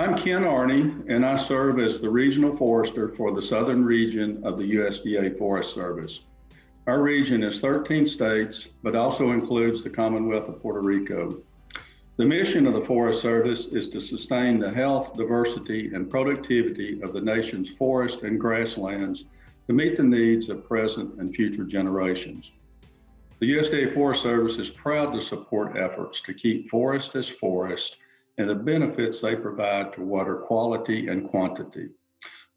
I'm Ken Arney, and I serve as the Regional Forester for the Southern Region of the USDA Forest Service. Our region is 13 states, but also includes the Commonwealth of Puerto Rico. The mission of the Forest Service is to sustain the health, diversity, and productivity of the nation's forest and grasslands to meet the needs of present and future generations. The USDA Forest Service is proud to support efforts to keep forest as forest and the benefits they provide to water quality and quantity.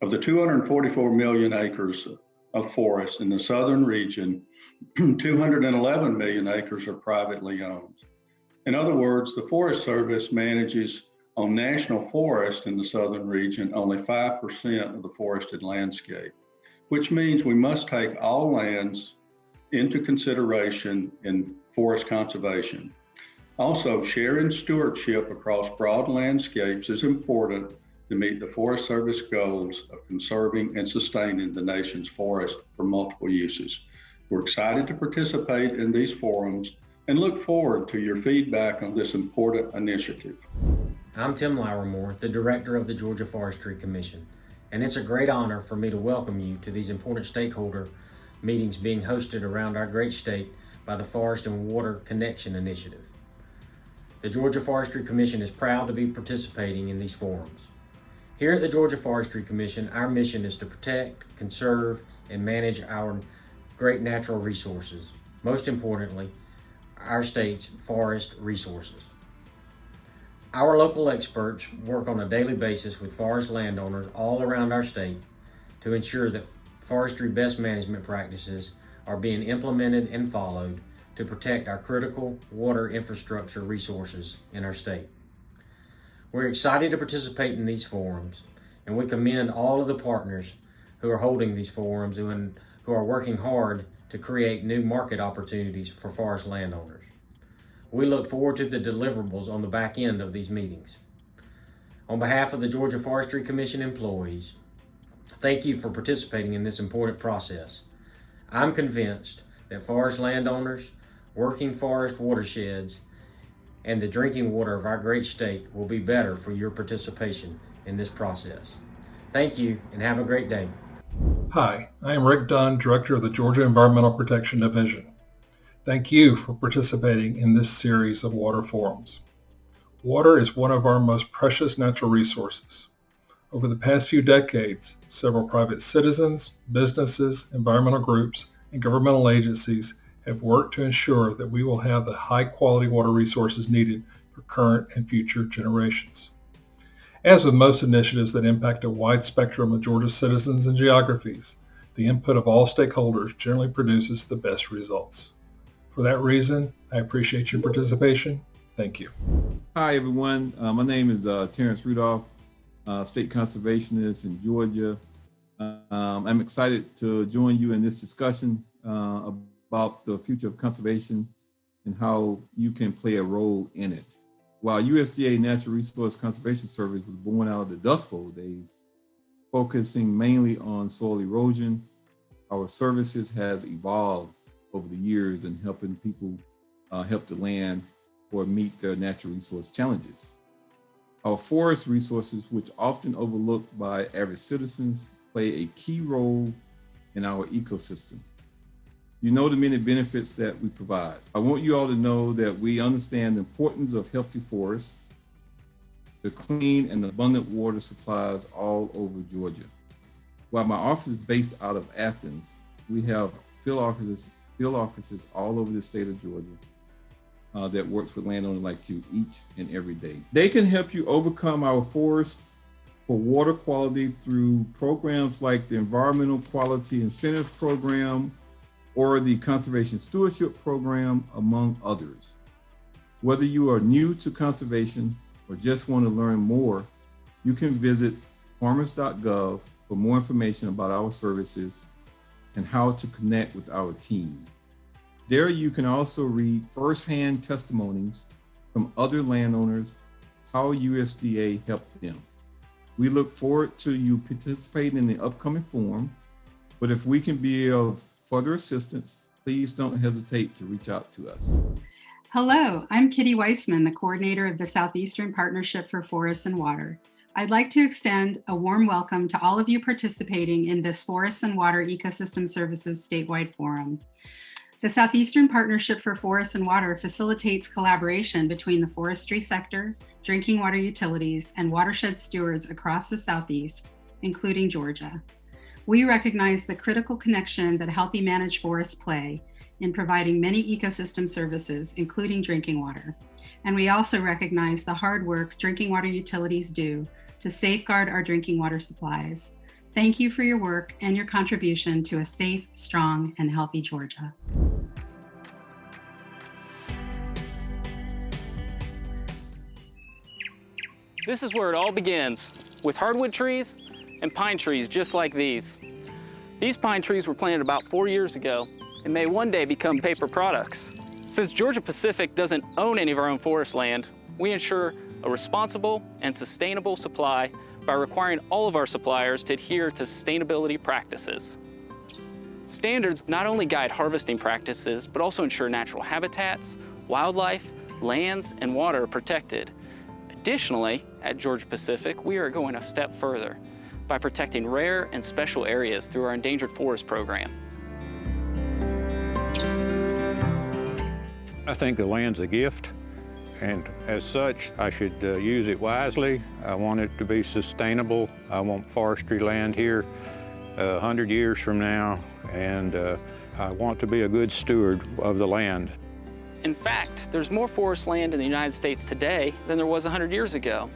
Of the 244 million acres of forest in the southern region, 211 million acres are privately owned. In other words, the Forest Service manages on national forest in the southern region only 5% of the forested landscape, which means we must take all lands into consideration in forest conservation. Also, sharing stewardship across broad landscapes is important to meet the Forest Service goals of conserving and sustaining the nation's forest for multiple uses. We're excited to participate in these forums and look forward to your feedback on this important initiative. I'm Tim Lowermore, the Director of the Georgia Forestry Commission, and it's a great honor for me to welcome you to these important stakeholder meetings being hosted around our great state by the Forest and Water Connection Initiative. The Georgia Forestry Commission is proud to be participating in these forums. Here at the Georgia Forestry Commission, our mission is to protect, conserve, and manage our great natural resources. Most importantly, our state's forest resources. Our local experts work on a daily basis with forest landowners all around our state to ensure that forestry best management practices are being implemented and followed to protect our critical water infrastructure resources in our state. We're excited to participate in these forums, and we commend all of the partners who are holding these forums and who are working hard to create new market opportunities for forest landowners. We look forward to the deliverables on the back end of these meetings. On behalf of the Georgia Forestry Commission employees, thank you for participating in this important process. I'm convinced that forest landowners, working forest watersheds, and the drinking water of our great state will be better for your participation in this process. Thank you and have a great day. Hi, I am Rick Dunn, Director of the Georgia Environmental Protection Division. Thank you for participating in this series of water forums. Water is one of our most precious natural resources. Over the past few decades, several private citizens, businesses, environmental groups, and governmental agencies have worked to ensure that we will have the high-quality water resources needed for current and future generations. As with most initiatives that impact a wide spectrum of Georgia's citizens and geographies, the input of all stakeholders generally produces the best results. For that reason, I appreciate your participation. Thank you. Hi, everyone. My name is Terrence Rudolph, State Conservationist in Georgia. I'm excited to join you in this discussion about the future of conservation and how you can play a role in it. While USDA Natural Resource Conservation Service was born out of the Dust Bowl days, focusing mainly on soil erosion, our services has evolved over the years in helping people help the land or meet their natural resource challenges. Our forest resources, which are often overlooked by average citizens, play a key role in our ecosystem. You know the many benefits that we provide. I want you all to know that we understand the importance of healthy forests, the clean and abundant water supplies all over Georgia. While my office is based out of Athens, we have field offices all over the state of Georgia that works with landowners like you each and every day. They can help you overcome our forest for water quality through programs like the Environmental Quality Incentives Program or the Conservation Stewardship Program, among others. Whether you are new to conservation or just want to learn more, you can visit farmers.gov for more information about our services and how to connect with our team. There you can also read firsthand testimonies from other landowners, how USDA helped them. We look forward to you participating in the upcoming forum, but if we can be of further assistance, please don't hesitate to reach out to us. Hello, I'm Kitty Weissman, the coordinator of the Southeastern Partnership for Forests and Water. I'd like to extend a warm welcome to all of you participating in this Forests and Water Ecosystem Services statewide forum. The Southeastern Partnership for Forests and Water facilitates collaboration between the forestry sector, drinking water utilities, and watershed stewards across the Southeast, including Georgia. We recognize the critical connection that healthy managed forests play in providing many ecosystem services, including drinking water. And we also recognize the hard work drinking water utilities do to safeguard our drinking water supplies. Thank you for your work and your contribution to a safe, strong, and healthy Georgia. This is where it all begins, with hardwood trees and pine trees just like these. These pine trees were planted about 4 years ago and may one day become paper products. Since Georgia Pacific doesn't own any of our own forest land, we ensure a responsible and sustainable supply by requiring all of our suppliers to adhere to sustainability practices. Standards not only guide harvesting practices, but also ensure natural habitats, wildlife, lands, and water are protected. Additionally, at Georgia Pacific, we are going a step further by protecting rare and special areas through our Endangered Forest Program. I think the land's a gift, and as such, I should use it wisely. I want it to be sustainable. I want forestry land here 100 years from now, and I want to be a good steward of the land. In fact, there's more forest land in the United States today than there was 100 years ago.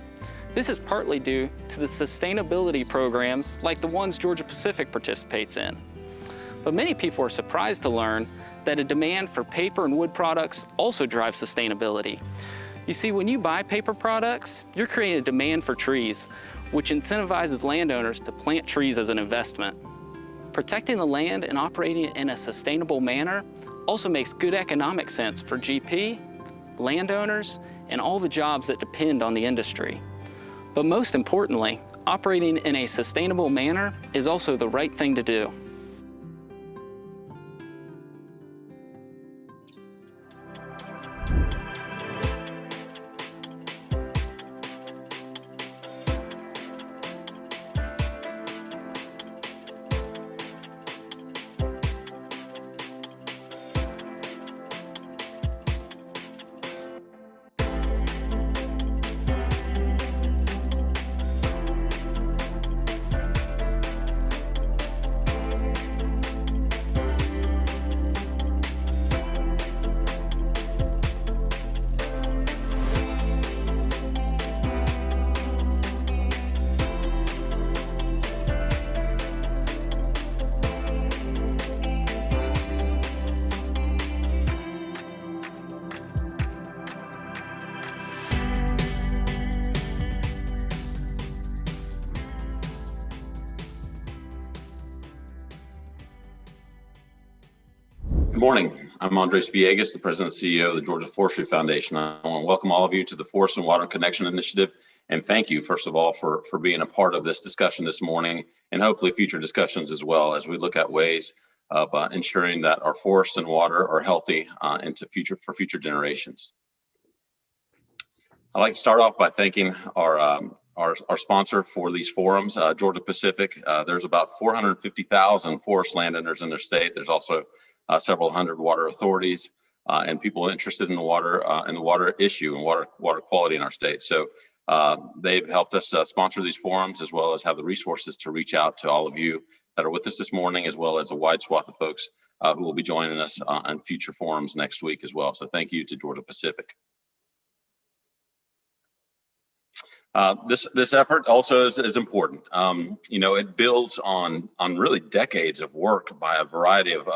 This is partly due to the sustainability programs like the ones Georgia Pacific participates in. But many people are surprised to learn that a demand for paper and wood products also drives sustainability. You see, when you buy paper products, you're creating a demand for trees, which incentivizes landowners to plant trees as an investment. Protecting the land and operating it in a sustainable manner also makes good economic sense for GP, landowners, and all the jobs that depend on the industry. But most importantly, operating in a sustainable manner is also the right thing to do. Good morning. I'm Andres Villegas, the President and CEO of the Georgia Forestry Foundation. I want to welcome all of you to the Forest and Water Connection Initiative, and thank you, first of all, for being a part of this discussion this morning, and hopefully future discussions as well, as we look at ways of ensuring that our forests and water are healthy for future generations. I'd like to start off by thanking our sponsor for these forums, Georgia Pacific. There's about 450,000 forest landowners in their state. There's also several hundred water authorities and people interested in the water issue and water quality in our state. So they've helped us sponsor these forums, as well as have the resources to reach out to all of you that are with us this morning, as well as a wide swath of folks who will be joining us on future forums next week as well. So thank you to Georgia Pacific. This effort also is important. It builds on really decades of work by a variety of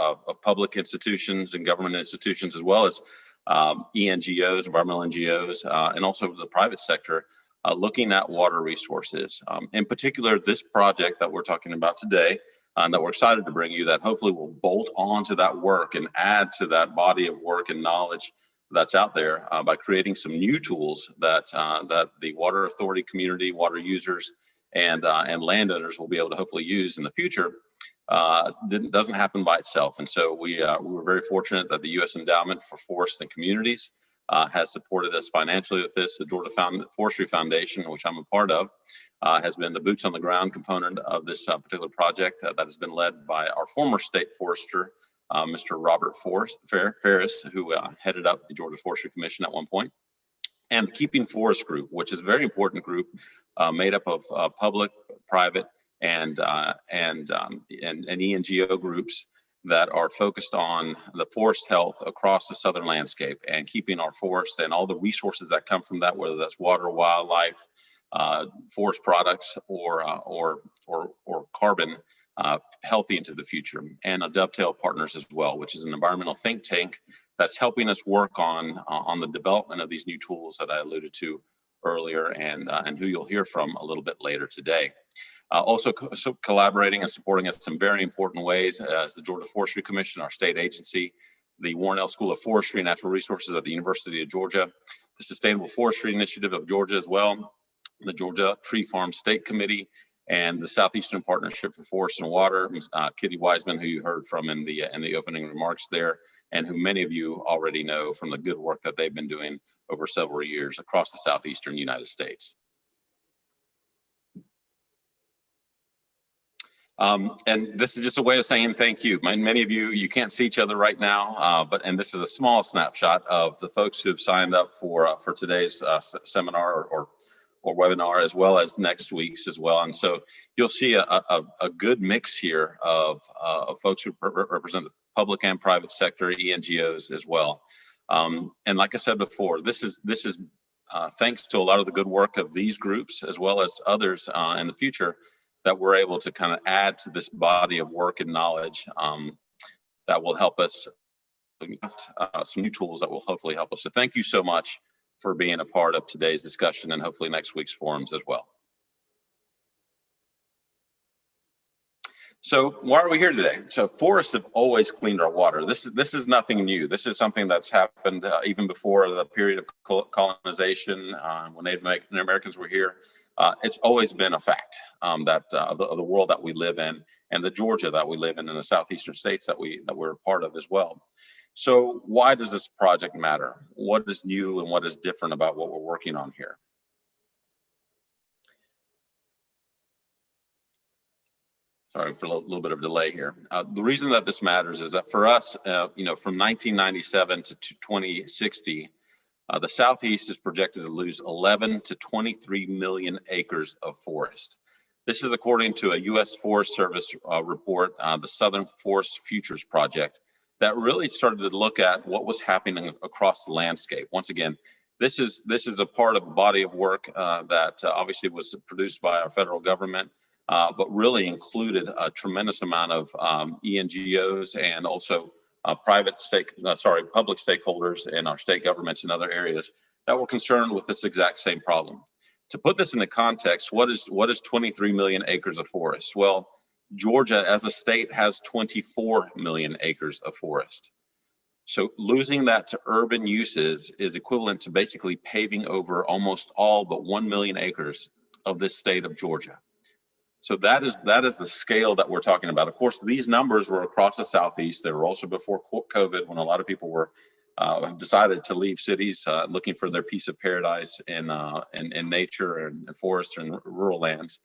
public institutions and government institutions, as well as ENGOs, environmental NGOs, and also the private sector, looking at water resources. In particular, this project that we're talking about today, that we're excited to bring you, that hopefully will bolt on to that work and add to that body of work and knowledge that's out there by creating some new tools that the water authority community, water users, and landowners will be able to hopefully use in the future. Doesn't happen by itself, and so we were very fortunate that the U.S. Endowment for Forests and Communities has supported us financially with this. The Georgia Forestry Foundation, which I'm a part of, has been the boots on the ground component of this particular project that has been led by our former state forester, Mr. Robert Ferris, who headed up the Georgia Forestry Commission at one point, and the Keeping Forest Group, which is a very important group made up of public, private, and ENGO groups that are focused on the forest health across the southern landscape and keeping our forest and all the resources that come from that, whether that's water, wildlife, forest products, or carbon, healthy into the future. And a Dovetail Partners as well, which is an environmental think tank that's helping us work on the development of these new tools that I alluded to earlier, and who you'll hear from a little bit later today. Also collaborating and supporting us in some very important ways as the Georgia Forestry Commission, our state agency, the Warnell School of Forestry and Natural Resources at the University of Georgia, the Sustainable Forestry Initiative of Georgia as well, the Georgia Tree Farm State Committee, and the Southeastern Partnership for Forest and Water, Kitty Wiseman, who you heard from in the opening remarks there, and who many of you already know from the good work that they've been doing over several years across the southeastern United States. And this is just a way of saying thank you. Many of you can't see each other right now, and this is a small snapshot of the folks who have signed up for today's seminar or webinar, as well as next week's as well. And so you'll see a good mix here of folks who represent the public and private sector, ENGOs as well. And like I said before, this is thanks to a lot of the good work of these groups, as well as others in the future, that we're able to kind of add to this body of work and knowledge that will help us some new tools that will hopefully help us. So thank you so much for being a part of today's discussion and hopefully next week's forums as well. So why are we here today? So forests have always cleaned our water. This is nothing new. This is something that's happened even before the period of colonization, when Native Americans were here. It's always been a fact that of the world that we live in, and the Georgia that we live in the southeastern states that we're a part of as well. So why does this project matter? What is new and what is different about what we're working on here? Sorry for a little bit of delay here. The reason that this matters is that for us, from 1997 to 2060, the Southeast is projected to lose 11 to 23 million acres of forest. This is according to a U.S. Forest Service report, the Southern Forest Futures Project, that really started to look at what was happening across the landscape. Once again, this is a part of a body of work that obviously was produced by our federal government, but really included a tremendous amount of ENGOs and also public stakeholders in our state governments and other areas that were concerned with this exact same problem. To put this into context, what is 23 million acres of forest? Well, Georgia as a state has 24 million acres of forest. So losing that to urban uses is equivalent to basically paving over almost all but 1 million acres of this state of Georgia. So that is the scale that we're talking about. Of course, these numbers were across the Southeast. They were also before COVID, when a lot of people were decided to leave cities looking for their piece of paradise in nature and forest and rural lands.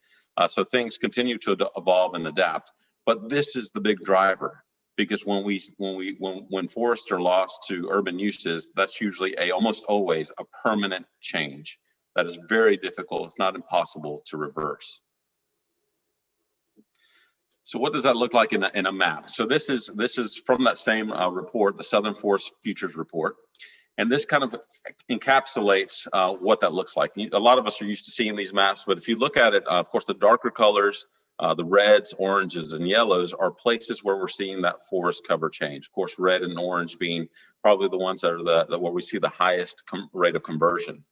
So things continue to evolve and adapt. But this is the big driver, because when forests are lost to urban uses, that's usually almost always a permanent change that is very difficult, if not impossible, to reverse. So what does that look like in a map? So this is from that same report, the Southern Forest Futures Report. And this kind of encapsulates what that looks like. A lot of us are used to seeing these maps, but if you look at it, of course, the darker colors, the reds, oranges, and yellows are places where we're seeing that forest cover change. Of course, red and orange being probably the ones that are where we see the highest rate of conversion.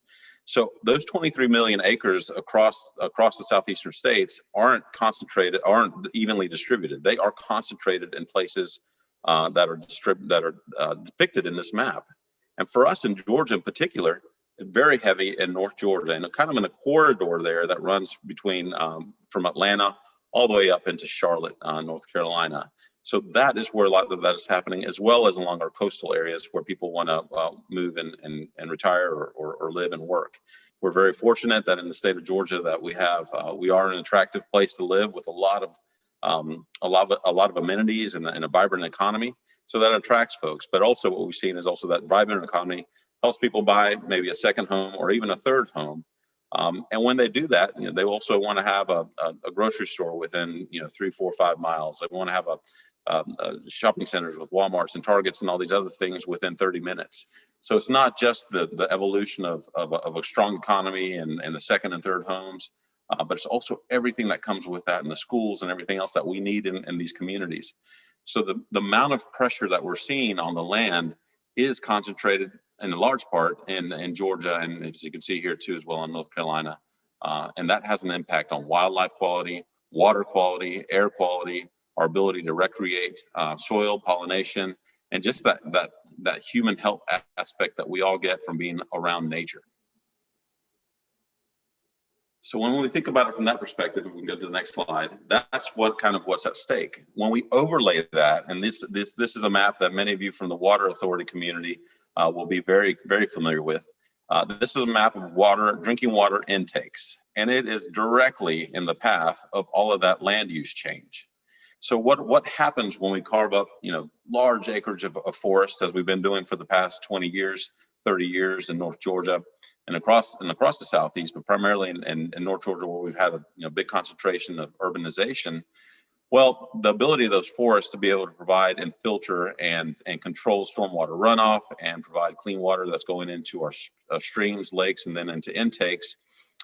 So those 23 million acres across the southeastern states aren't evenly distributed. They are concentrated in places that are depicted in this map. And for us in Georgia in particular, very heavy in North Georgia, and kind of in a corridor there that runs between from Atlanta all the way up into Charlotte, North Carolina. So that is where a lot of that is happening, as well as along our coastal areas where people want to move and retire or live and work. We're very fortunate that in the state of Georgia that we are an attractive place to live with a lot of amenities and a vibrant economy. So that attracts folks. But also what we've seen is also that vibrant economy helps people buy maybe a second home or even a third home. And when they do that, they also want to have a grocery store within 3, 4, 5 miles. They want to have shopping centers with Walmarts and Targets and all these other things within 30 minutes. So it's not just the evolution of a strong economy and the second and third homes, but it's also everything that comes with that and the schools and everything else that we need in these communities. So the amount of pressure that we're seeing on the land is concentrated in a large part in Georgia, and as you can see here too as well in North Carolina. And that has an impact on wildlife quality, water quality, air quality, our ability to recreate, soil pollination, and just that human health aspect that we all get from being around nature. So when we think about it from that perspective, if we can go to the next slide, that's what's at stake. When we overlay that, and this is a map that many of you from the water authority community will be very, very familiar with. This is a map of drinking water intakes, and it is directly in the path of all of that land use change. So what happens when we carve up, large acreage of forest, as we've been doing for the past 20 years, 30 years in North Georgia and across the Southeast, but primarily in North Georgia where we've had a big concentration of urbanization. Well, the ability of those forests to be able to provide and filter and control stormwater runoff and provide clean water that's going into our streams, lakes, and then into intakes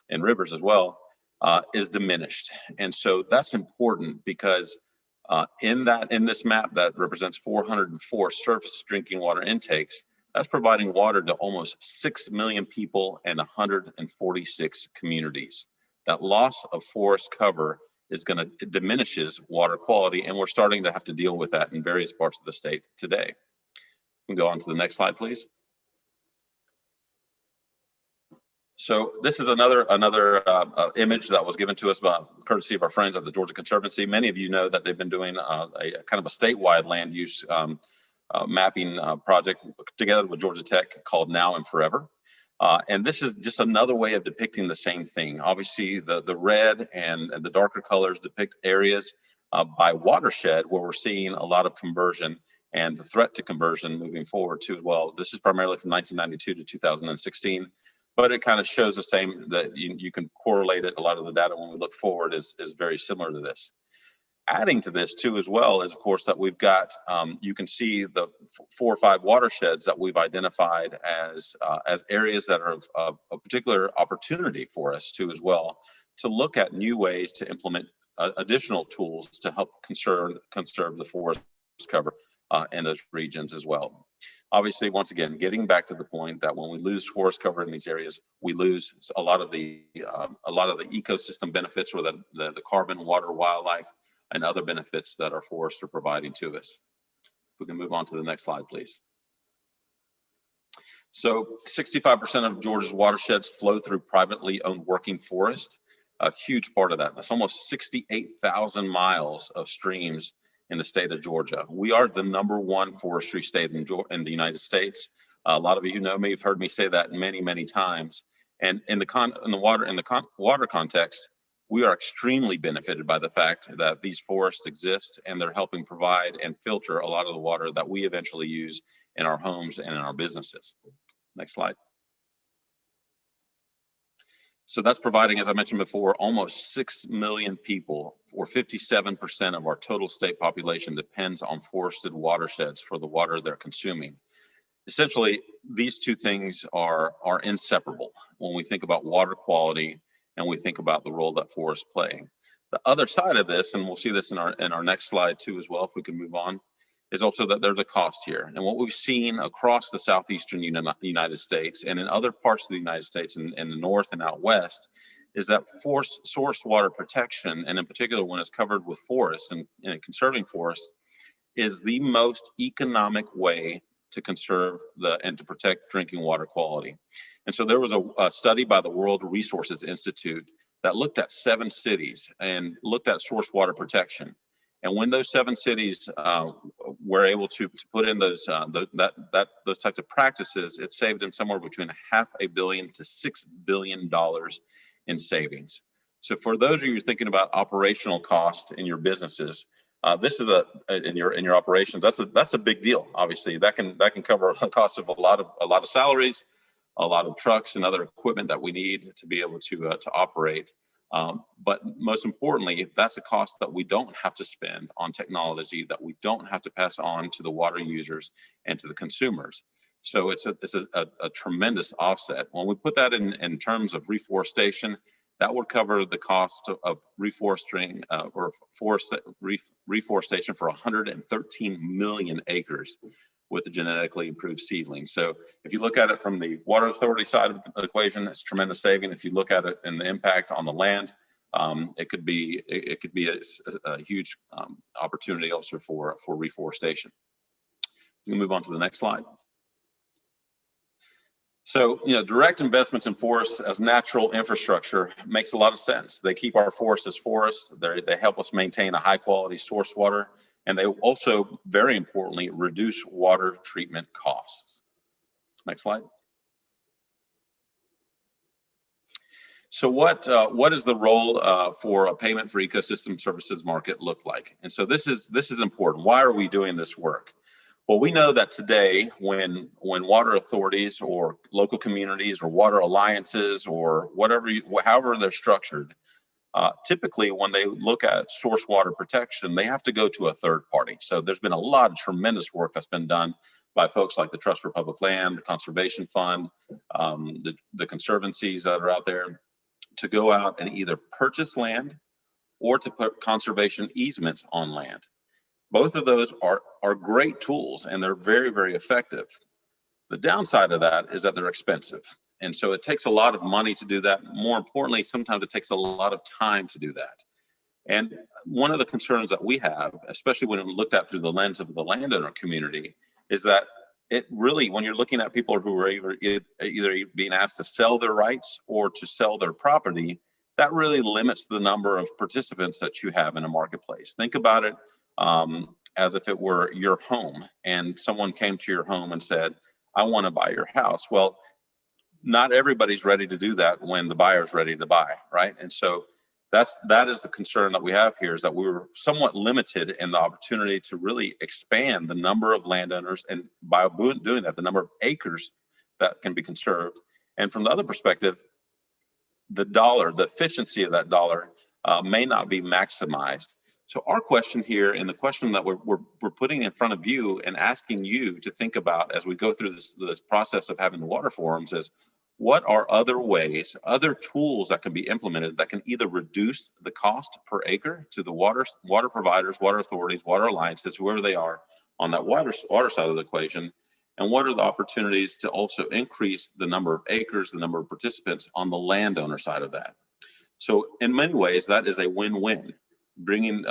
and rivers as well is diminished. And so that's important because in this map that represents 404 surface drinking water intakes, that's providing water to almost 6 million people and 146 communities. That loss of forest cover diminishes water quality, and we're starting to have to deal with that in various parts of the state today. We can go on to the next slide, please. So this is another image that was given to us by courtesy of our friends at the Georgia Conservancy. Many of you know that they've been doing a kind of a statewide land use mapping project together with Georgia Tech called Now and Forever. And this is just another way of depicting the same thing. Obviously, the red and the darker colors depict areas by watershed where we're seeing a lot of conversion and the threat to conversion moving forward too as well. This is primarily from 1992 to 2016, but it kind of shows the same, that you can correlate it. A lot of the data when we look forward is very similar to this. Adding to this too as well is, of course, that we've got, you can see the 4 or 5 watersheds that we've identified as areas that are of a particular opportunity for us too as well, to look at new ways to implement additional tools to help conserve the forest cover in those regions as well. Obviously, once again, getting back to the point that when we lose forest cover in these areas, we lose a lot of the ecosystem benefits, or the carbon, water, wildlife, and other benefits that our forests are providing to us. If we can move on to the next slide, please. So 65% of Georgia's watersheds flow through privately owned working forest. A huge part of that. That's almost 68,000 miles of streams in the state of Georgia. We are the #1 forestry state in the United States. A lot of you who know me have heard me say that many, many times. And in the water context, we are extremely benefited by the fact that these forests exist, and they're helping provide and filter a lot of the water that we eventually use in our homes and in our businesses. Next slide. So that's providing, as I mentioned before, almost 6 million people, or 57% of our total state population, depends on forested watersheds for the water they're consuming. Essentially, these two things are inseparable when we think about water quality and we think about the role that forests play. The other side of this, and we'll see this in our next slide too as well, if we can move on, is also that there's a cost here. And what we've seen across the southeastern United States and in other parts of the United States in the north and out west, is that source water protection, and in particular when it's covered with forests and conserving forests, is the most economic way to conserve and to protect drinking water quality. And so there was a study by the World Resources Institute that looked at 7 cities and looked at source water protection. And when those 7 cities were able to put in those those types of practices, it saved them somewhere between $500 million to $6 billion in savings. So for those of you thinking about operational cost in your businesses, this is in your operations. That's a big deal. Obviously, that can cover the cost of a lot of salaries, a lot of trucks and other equipment that we need to be able to operate. But most importantly, that's a cost that we don't have to spend on technology, that we don't have to pass on to the water users and to the consumers. So it's a tremendous offset. When we put that in terms of reforestation, that would cover the cost of reforesting or reforestation for 113 million acres with the genetically improved seedlings. So if you look at it from the water authority side of the equation, it's tremendous saving. If you look at it in the impact on the land, it could be a huge opportunity also for reforestation. We can move on to the next slide. So, direct investments in forests as natural infrastructure makes a lot of sense. They keep our forests as forests. They help us maintain a high quality source water. And they also, very importantly, reduce water treatment costs. Next slide. So what is the role for a payment for ecosystem services market look like? And so this is important. Why are we doing this work? Well, we know that today, when water authorities or local communities or water alliances or however they're structured, typically when they look at source water protection, they have to go to a third party. So there's been a lot of tremendous work that's been done by folks like the Trust for Public Land, the Conservation Fund, the conservancies that are out there, to go out and either purchase land or to put conservation easements on land. Both of those are great tools, and they're very, very effective. The downside of that is that they're expensive. And so it takes a lot of money to do that. More importantly, sometimes it takes a lot of time to do that. And one of the concerns that we have, especially when we looked at through the lens of the landowner community, is that it really, when you're looking at people who are either being asked to sell their rights or to sell their property, that really limits the number of participants that you have in a marketplace. Think about it as if it were your home and someone came to your home and said, I want to buy your house. Well, not everybody's ready to do that when the buyer's ready to buy, right? And so that is the concern that we have here, is that we were somewhat limited in the opportunity to really expand the number of landowners, and by doing that, the number of acres that can be conserved. And from the other perspective, the efficiency of that dollar may not be maximized. So our question here, and the question that we're putting in front of you and asking you to think about as we go through this process of having the water forums, is what are other ways, other tools that can be implemented that can either reduce the cost per acre to the water providers, water authorities, water alliances, whoever they are on that water side of the equation, and what are the opportunities to also increase the number of acres, the number of participants on the landowner side of that. So in many ways, that is a win-win. Bringing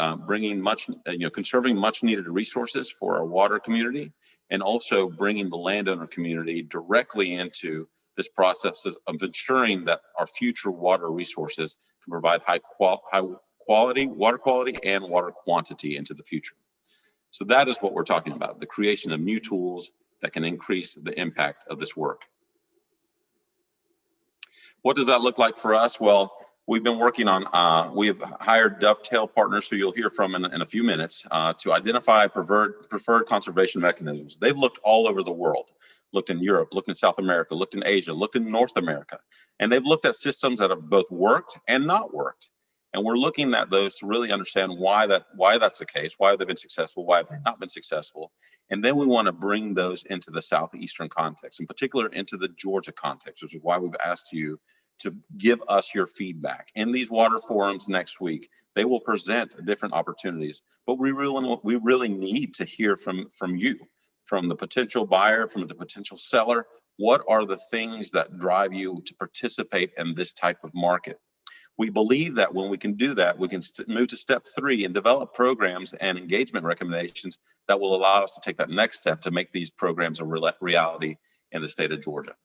conserving much needed resources for our water community, and also bringing the landowner community directly into this process of ensuring that our future water resources can provide high quality water quality and water quantity into the future. So that is what we're talking about, the creation of new tools that can increase the impact of this work. What does that look like for us? Well, we've been working on, we have hired Dovetail Partners, who you'll hear from in a few minutes, to identify preferred conservation mechanisms. They've looked all over the world, looked in Europe, looked in South America, looked in Asia, looked in North America, and they've looked at systems that have both worked and not worked. And we're looking at those to really understand why that's the case, why they've been successful, why have they not been successful. And then we want to bring those into the Southeastern context, in particular into the Georgia context, which is why we've asked you to give us your feedback. In these water forums next week, they will present different opportunities, but we really need to hear from you, from the potential buyer, from the potential seller. What are the things that drive you to participate in this type of market? We believe that when we can do that, we can move to step 3 and develop programs and engagement recommendations that will allow us to take that next step to make these programs a reality in the state of Georgia.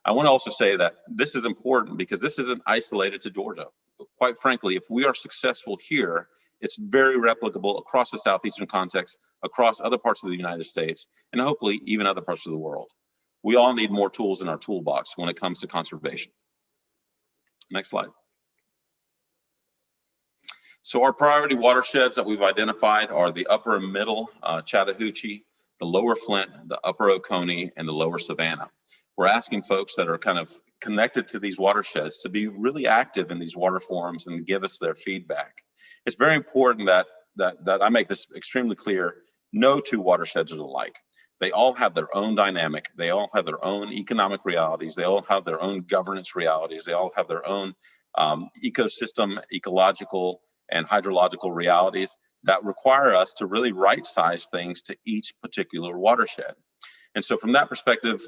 I want to also say that this is important because this isn't isolated to Georgia. Quite frankly, if we are successful here, It's very replicable across the Southeastern context, across other parts of the United States, and hopefully even other parts of the world. We all need more tools in our toolbox when it comes to conservation. Next slide. So our priority watersheds that we've identified are the upper and middle Chattahoochee, the lower Flint, the upper Oconee, and the lower Savannah. We're asking folks that are kind of connected to these watersheds to be really active in these water forums and give us their feedback. It's very important that I make this extremely clear. No two watersheds are alike. They all have their own dynamic. They all have their own economic realities. They all have their own governance realities. They all have their own ecosystem, ecological, and hydrological realities that require us to really right-size things to each particular watershed. And so from that perspective,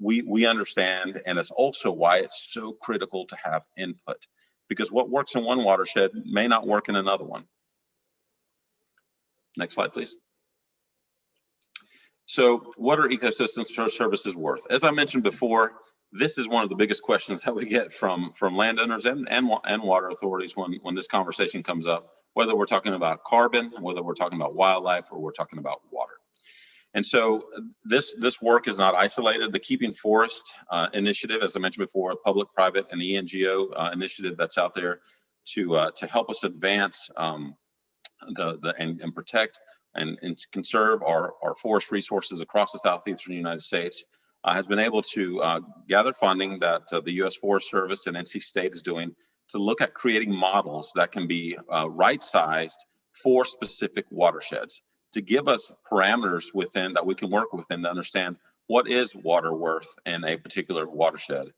we understand, and that's also why it's so critical to have input, because what works in one watershed may not work in another one. Next slide, please. So what are ecosystem services worth? As I mentioned before, this is one of the biggest questions that we get from landowners and water authorities when this conversation comes up, whether we're talking about carbon, whether we're talking about wildlife, or we're talking about water. And so this work is not isolated. The Keeping Forest initiative, as I mentioned before, a public-private and ENGO initiative that's out there to help us advance and protect and conserve our forest resources across the southeastern United States, has been able to gather funding that the U.S. Forest Service and NC State is doing to look at creating models that can be right-sized for specific watersheds, to give us parameters within that we can work within to understand what is water worth in a particular watershed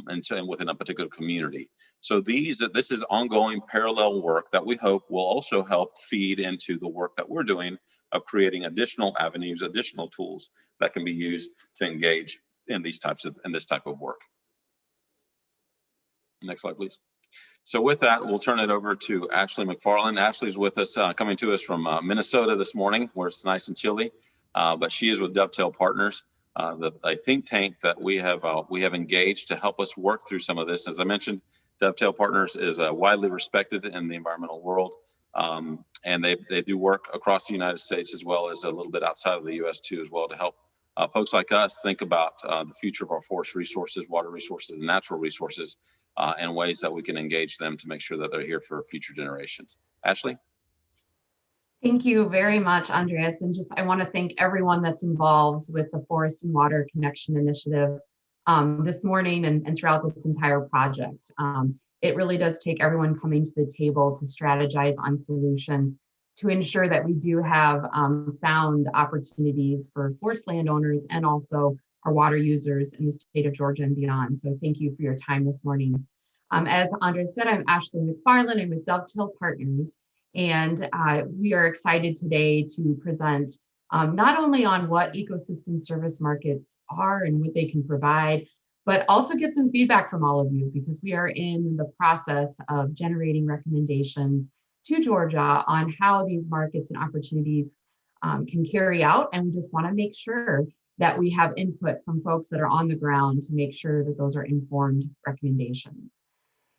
and within a particular community. So this is ongoing parallel work that we hope will also help feed into the work that we're doing of creating additional avenues, additional tools that can be used to engage in this type of work. Next slide, please. So with that, we'll turn it over to Ashley McFarland. Ashley's with us, coming to us from Minnesota this morning, where it's nice and chilly, but she is with Dovetail Partners, a think tank that we have engaged to help us work through some of this. As I mentioned, Dovetail Partners is widely respected in the environmental world, and they do work across the United States as well as a little bit outside of the U.S. too, as well, to help folks like us think about the future of our forest resources, water resources, and natural resources, and ways that we can engage them to make sure that they're here for future generations. Ashley? Thank you very much, Andreas. And I want to thank everyone that's involved with the Forest and Water Connection Initiative this morning and throughout this entire project. It really does take everyone coming to the table to strategize on solutions to ensure that we do have sound opportunities for forest landowners and also our water users in the state of Georgia and beyond. So thank you for your time this morning. As Andres said, I'm Ashley McFarland. I'm with Dovetail Partners, and we are excited today to present not only on what ecosystem service markets are and what they can provide, but also get some feedback from all of you, because we are in the process of generating recommendations to Georgia on how these markets and opportunities can carry out. And we just want to make sure that we have input from folks that are on the ground to make sure that those are informed recommendations.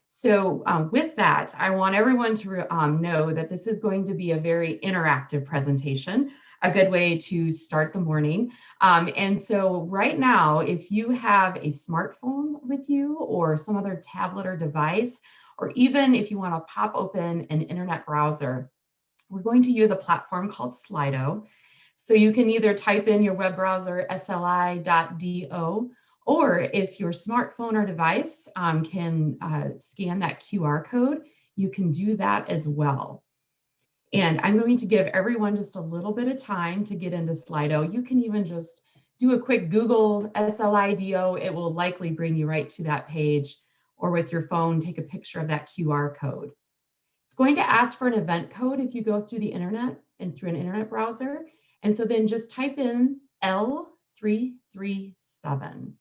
So with that, I want everyone to know that this is going to be a very interactive presentation, a good way to start the morning. And so right now, if you have a smartphone with you or some other tablet or device, or even if you want to pop open an internet browser, we're going to use a platform called Slido. So you can either type in your web browser sli.do, or if your smartphone or device can scan that QR code, you can do that as well. And I'm going to give everyone just a little bit of time to get into Slido. You can even just do a quick Google SLIDO. It will likely bring you right to that page, or with your phone, take a picture of that QR code. It's going to ask for an event code if you go through the internet and through an internet browser. And so then just type in L337. And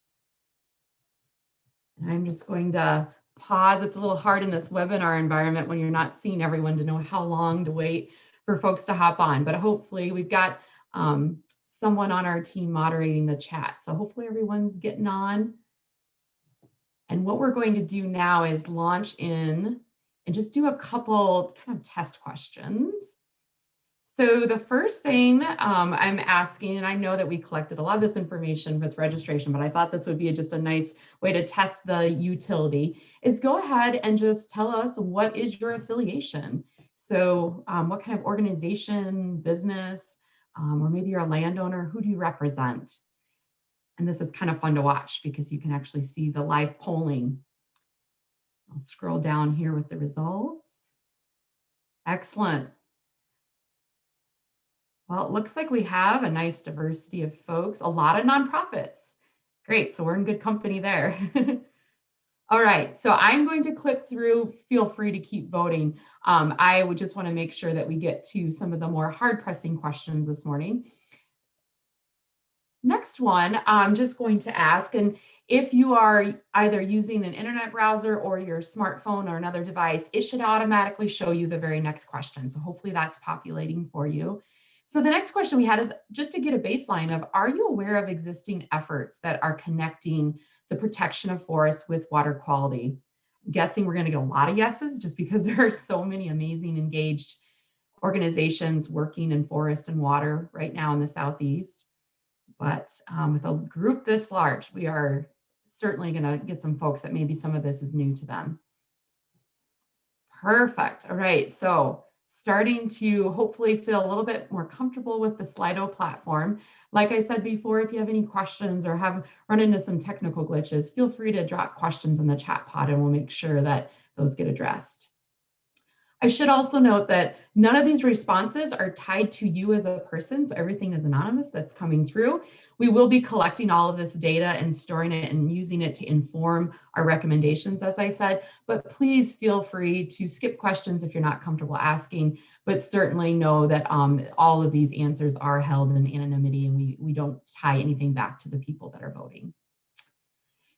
I'm just going to pause. It's a little hard in this webinar environment when you're not seeing everyone to know how long to wait for folks to hop on, but hopefully we've got someone on our team moderating the chat. So hopefully everyone's getting on. And what we're going to do now is launch in and just do a couple kind of test questions. So the first thing I'm asking, and I know that we collected a lot of this information with registration, but I thought this would be just a nice way to test the utility, is go ahead and just tell us, what is your affiliation? So what kind of organization, business, or maybe you're a landowner, who do you represent? And this is kind of fun to watch because you can actually see the live polling. I'll scroll down here with the results. Excellent. Well, it looks like we have a nice diversity of folks, a lot of nonprofits. Great, so we're in good company there. All right, so I'm going to click through. Feel free to keep voting. I would just want to make sure that we get to some of the more hard-pressing questions this morning. Next one, I'm just going to ask, and if you are either using an internet browser or your smartphone or another device, it should automatically show you the very next question. So hopefully that's populating for you. So the next question we had is just to get a baseline of, are you aware of existing efforts that are connecting the protection of forests with water quality? I'm guessing we're going to get a lot of yeses just because there are so many amazing engaged organizations working in forest and water right now in the Southeast. But with a group this large, we are certainly going to get some folks that maybe some of this is new to them. Perfect. All right. So starting to hopefully feel a little bit more comfortable with the Slido platform. Like I said before, if you have any questions or have run into some technical glitches, feel free to drop questions in the chat pod and we'll make sure that those get addressed. I should also note that none of these responses are tied to you as a person, so everything is anonymous that's coming through. We will be collecting all of this data and storing it and using it to inform our recommendations, as I said, but please feel free to skip questions if you're not comfortable asking, but certainly know that all of these answers are held in anonymity and we don't tie anything back to the people that are voting.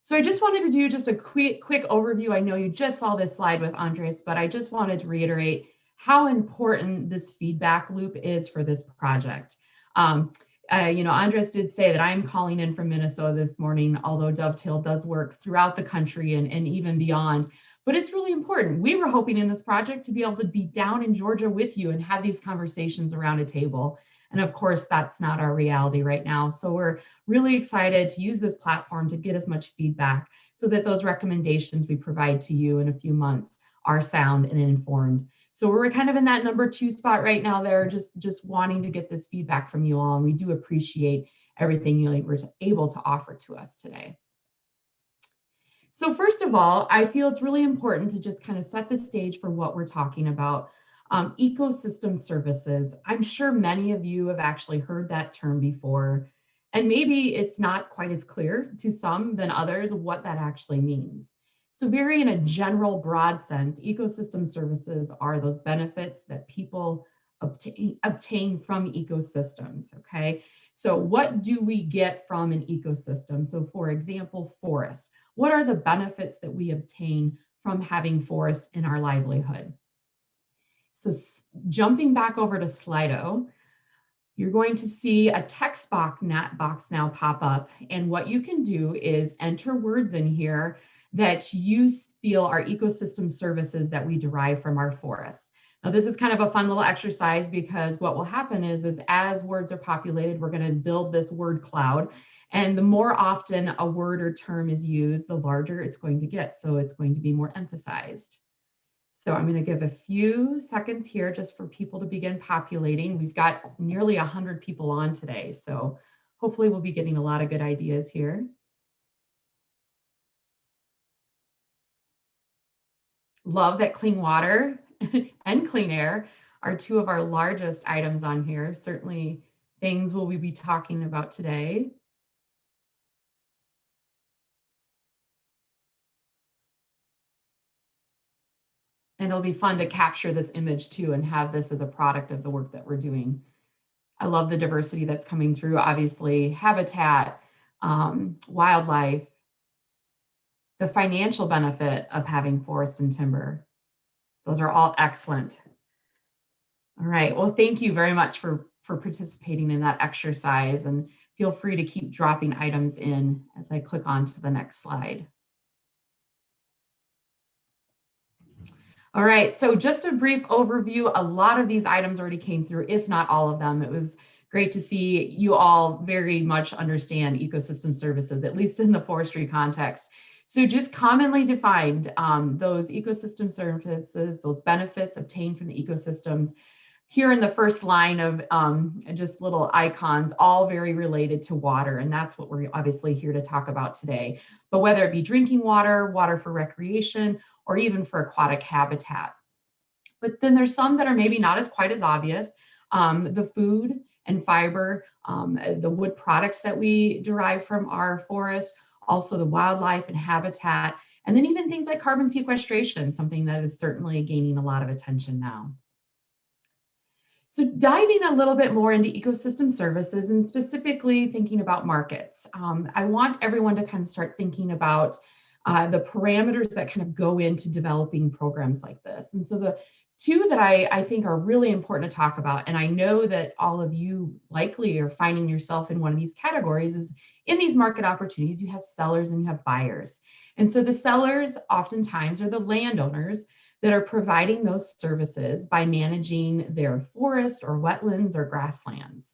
So I just wanted to do just a quick overview. I know you just saw this slide with Andres, but I just wanted to reiterate how important this feedback loop is for this project. Andres did say that I'm calling in from Minnesota this morning, although Dovetail does work throughout the country and even beyond. But it's really important. We were hoping in this project to be able to be down in Georgia with you and have these conversations around a table. And of course, that's not our reality right now. So we're really excited to use this platform to get as much feedback so that those recommendations we provide to you in a few months are sound and informed. So we're kind of in that number 2 spot right now there, just wanting to get this feedback from you all. And we do appreciate everything you were able to offer to us today. So first of all, I feel it's really important to just kind of set the stage for what we're talking about. Ecosystem services. I'm sure many of you have actually heard that term before, and maybe it's not quite as clear to some than others what that actually means. So very in a general, broad sense, ecosystem services are those benefits that people obtain from ecosystems, okay? So what do we get from an ecosystem? So for example, forests. What are the benefits that we obtain from having forests in our livelihood? So jumping back over to Slido, you're going to see a text box now pop up. And what you can do is enter words in here that you feel are ecosystem services that we derive from our forests. Now, this is kind of a fun little exercise because what will happen is as words are populated, we're going to build this word cloud. And the more often a word or term is used, the larger it's going to get. So it's going to be more emphasized. So I'm going to give a few seconds here just for people to begin populating. We've got nearly 100 people on today, so hopefully we'll be getting a lot of good ideas here. Love that clean water and clean air are 2 of our largest items on here. Certainly things we'll be talking about today. And it'll be fun to capture this image too and have this as a product of the work that we're doing. I love the diversity that's coming through, obviously, habitat, wildlife, the financial benefit of having forest and timber. Those are all excellent. All right, well, thank you very much for participating in that exercise, and feel free to keep dropping items in as I click on to the next slide. All right, so just a brief overview. A lot of these items already came through, if not all of them. It was great to see you all very much understand ecosystem services, at least in the forestry context. So just commonly defined, those ecosystem services, those benefits obtained from the ecosystems, here in the first line of just little icons, all very related to water. And that's what we're obviously here to talk about today. But whether it be drinking water, water for recreation, or even for aquatic habitat. But then there's some that are maybe not as quite as obvious. The food and fiber, the wood products that we derive from our forests, also the wildlife and habitat, and then even things like carbon sequestration, something that is certainly gaining a lot of attention now. So diving a little bit more into ecosystem services and specifically thinking about markets, I want everyone to kind of start thinking about the parameters that kind of go into developing programs like this. And so the two that I think are really important to talk about, and I know that all of you likely are finding yourself in one of these categories, is in these market opportunities, you have sellers and you have buyers. And so the sellers oftentimes are the landowners that are providing those services by managing their forest or wetlands or grasslands.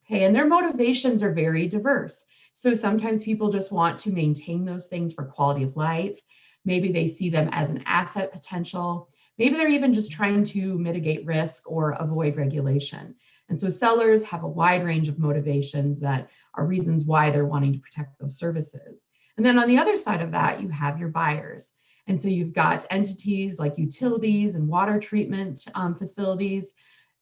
Okay, and their motivations are very diverse. So sometimes people just want to maintain those things for quality of life. Maybe they see them as an asset potential. Maybe they're even just trying to mitigate risk or avoid regulation. And so sellers have a wide range of motivations that are reasons why they're wanting to protect those services. And then on the other side of that, you have your buyers. And so you've got entities like utilities and water treatment facilities,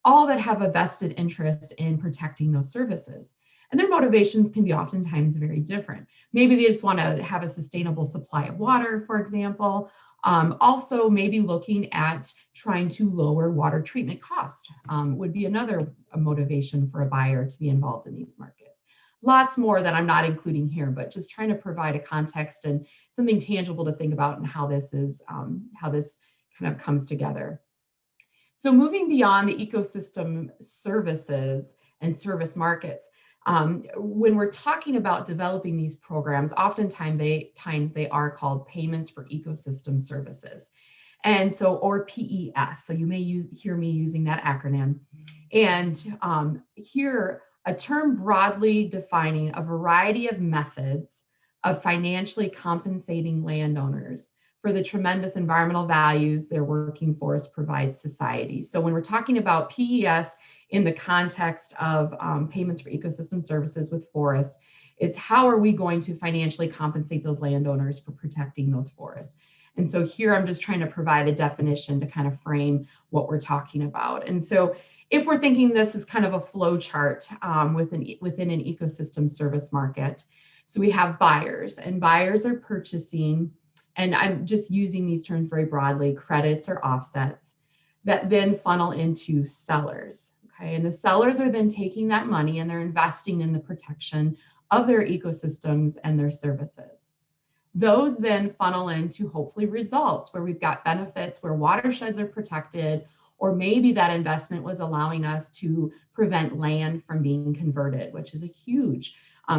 all that have a vested interest in protecting those services. And their motivations can be oftentimes very different. Maybe they just want to have a sustainable supply of water, for example. Also, maybe looking at trying to lower water treatment cost would be another motivation for a buyer to be involved in these markets. Lots more that I'm not including here, but just trying to provide a context and something tangible to think about and how this is, how this kind of comes together. So moving beyond the ecosystem services and service markets, when we're talking about developing these programs, oftentimes they are called payments for ecosystem services. And so, or PES, so you may hear me using that acronym. And here, a term broadly defining a variety of methods of financially compensating landowners for the tremendous environmental values their working forest provides society. So when we're talking about PES in the context of payments for ecosystem services with forests, it's how are we going to financially compensate those landowners for protecting those forests? And so here I'm just trying to provide a definition to kind of frame what we're talking about. And so if we're thinking this is kind of a flow chart within an ecosystem service market, so we have buyers, and buyers are purchasing, and I'm just using these terms very broadly, credits or offsets that then funnel into sellers. Okay, and the sellers are then taking that money and they're investing in the protection of their ecosystems and their services. Those then funnel into hopefully results where we've got benefits, where watersheds are protected, or maybe that investment was allowing us to prevent land from being converted, which is a huge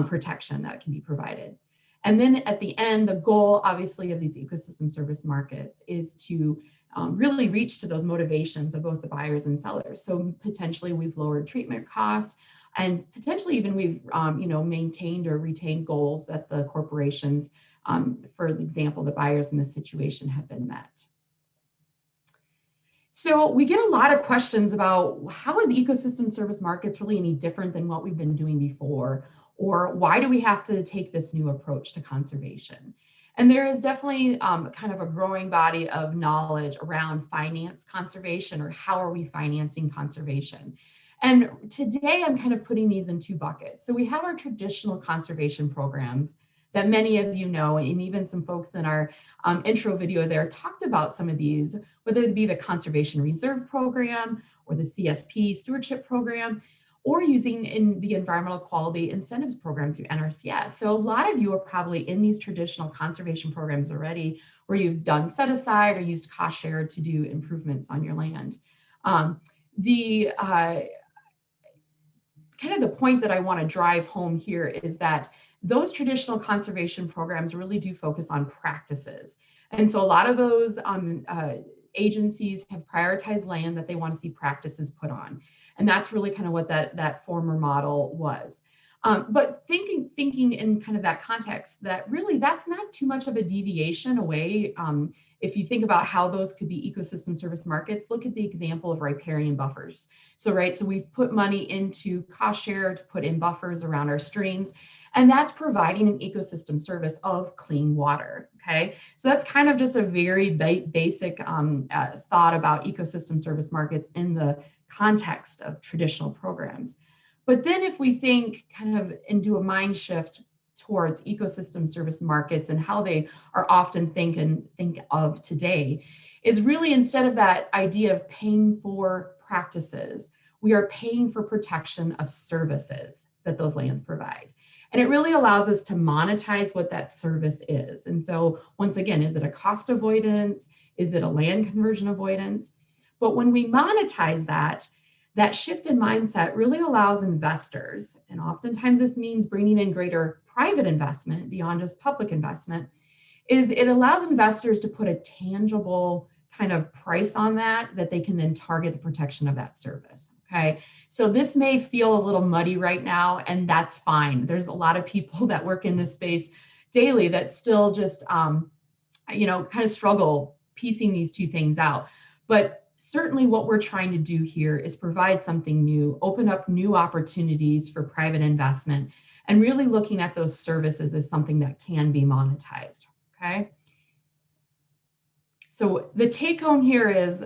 protection that can be provided. And then at the end, the goal obviously of these ecosystem service markets is to really reach to those motivations of both the buyers and sellers. So potentially we've lowered treatment costs, and potentially even we've maintained or retained goals that the corporations, for example, the buyers in this situation have been met. So we get a lot of questions about how is ecosystem service markets really any different than what we've been doing before? Or why do we have to take this new approach to conservation? And there is definitely kind of a growing body of knowledge around finance conservation, or how are we financing conservation? And today I'm kind of putting these in two buckets. So we have our traditional conservation programs that many of you know, and even some folks in our intro video there talked about some of these, whether it be the Conservation Reserve Program or the CSP Stewardship Program, or using in the Environmental Quality Incentives Program through NRCS. So a lot of you are probably in these traditional conservation programs already, where you've done set aside or used cost share to do improvements on your land. Kind of the point that I want to drive home here is that those traditional conservation programs really do focus on practices. And so a lot of those agencies have prioritized land that they want to see practices put on. And that's really kind of what that former model was. But thinking in kind of that context, that really that's not too much of a deviation away. If you think about how those could be ecosystem service markets, look at the example of riparian buffers. So we've put money into cost share to put in buffers around our streams, and that's providing an ecosystem service of clean water. Okay, so that's kind of just a very basic thought about ecosystem service markets in the context of traditional programs. But then if we think kind of and do a mind shift towards ecosystem service markets and how they are often think of today, is really instead of that idea of paying for practices, we are paying for protection of services that those lands provide. And it really allows us to monetize what that service is. And so once again, is it a cost avoidance? Is it a land conversion avoidance? But when we monetize that shift in mindset really allows investors, and oftentimes this means bringing in greater private investment beyond just public investment, is it allows investors to put a tangible kind of price on that they can then target the protection of that service. Okay, so this may feel a little muddy right now, and that's fine. There's a lot of people that work in this space daily that still just, kind of struggle piecing these two things out. But certainly what we're trying to do here is provide something new, open up new opportunities for private investment, and really looking at those services as something that can be monetized. Okay. So the take home here is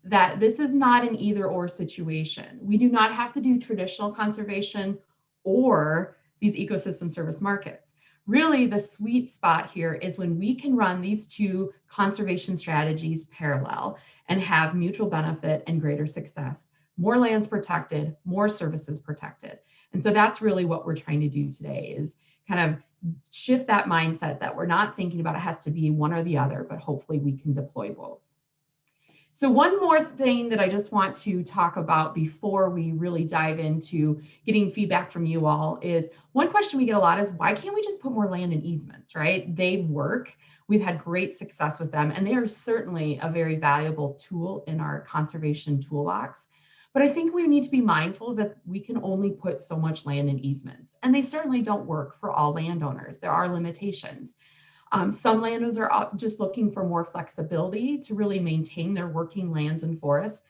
that this is not an either or situation. We do not have to do traditional conservation or these ecosystem service markets. Really, the sweet spot here is when we can run these two conservation strategies parallel and have mutual benefit and greater success. More lands protected, more services protected. And so that's really what we're trying to do today, is kind of shift that mindset that we're not thinking about it has to be one or the other, but hopefully we can deploy both. So one more thing that I just want to talk about before we really dive into getting feedback from you all is, one question we get a lot is, why can't we just put more land in easements, right? They work. We've had great success with them, and they are certainly a very valuable tool in our conservation toolbox. But I think we need to be mindful that we can only put so much land in easements, and they certainly don't work for all landowners. There are limitations. Some landowners are just looking for more flexibility to really maintain their working lands and forests.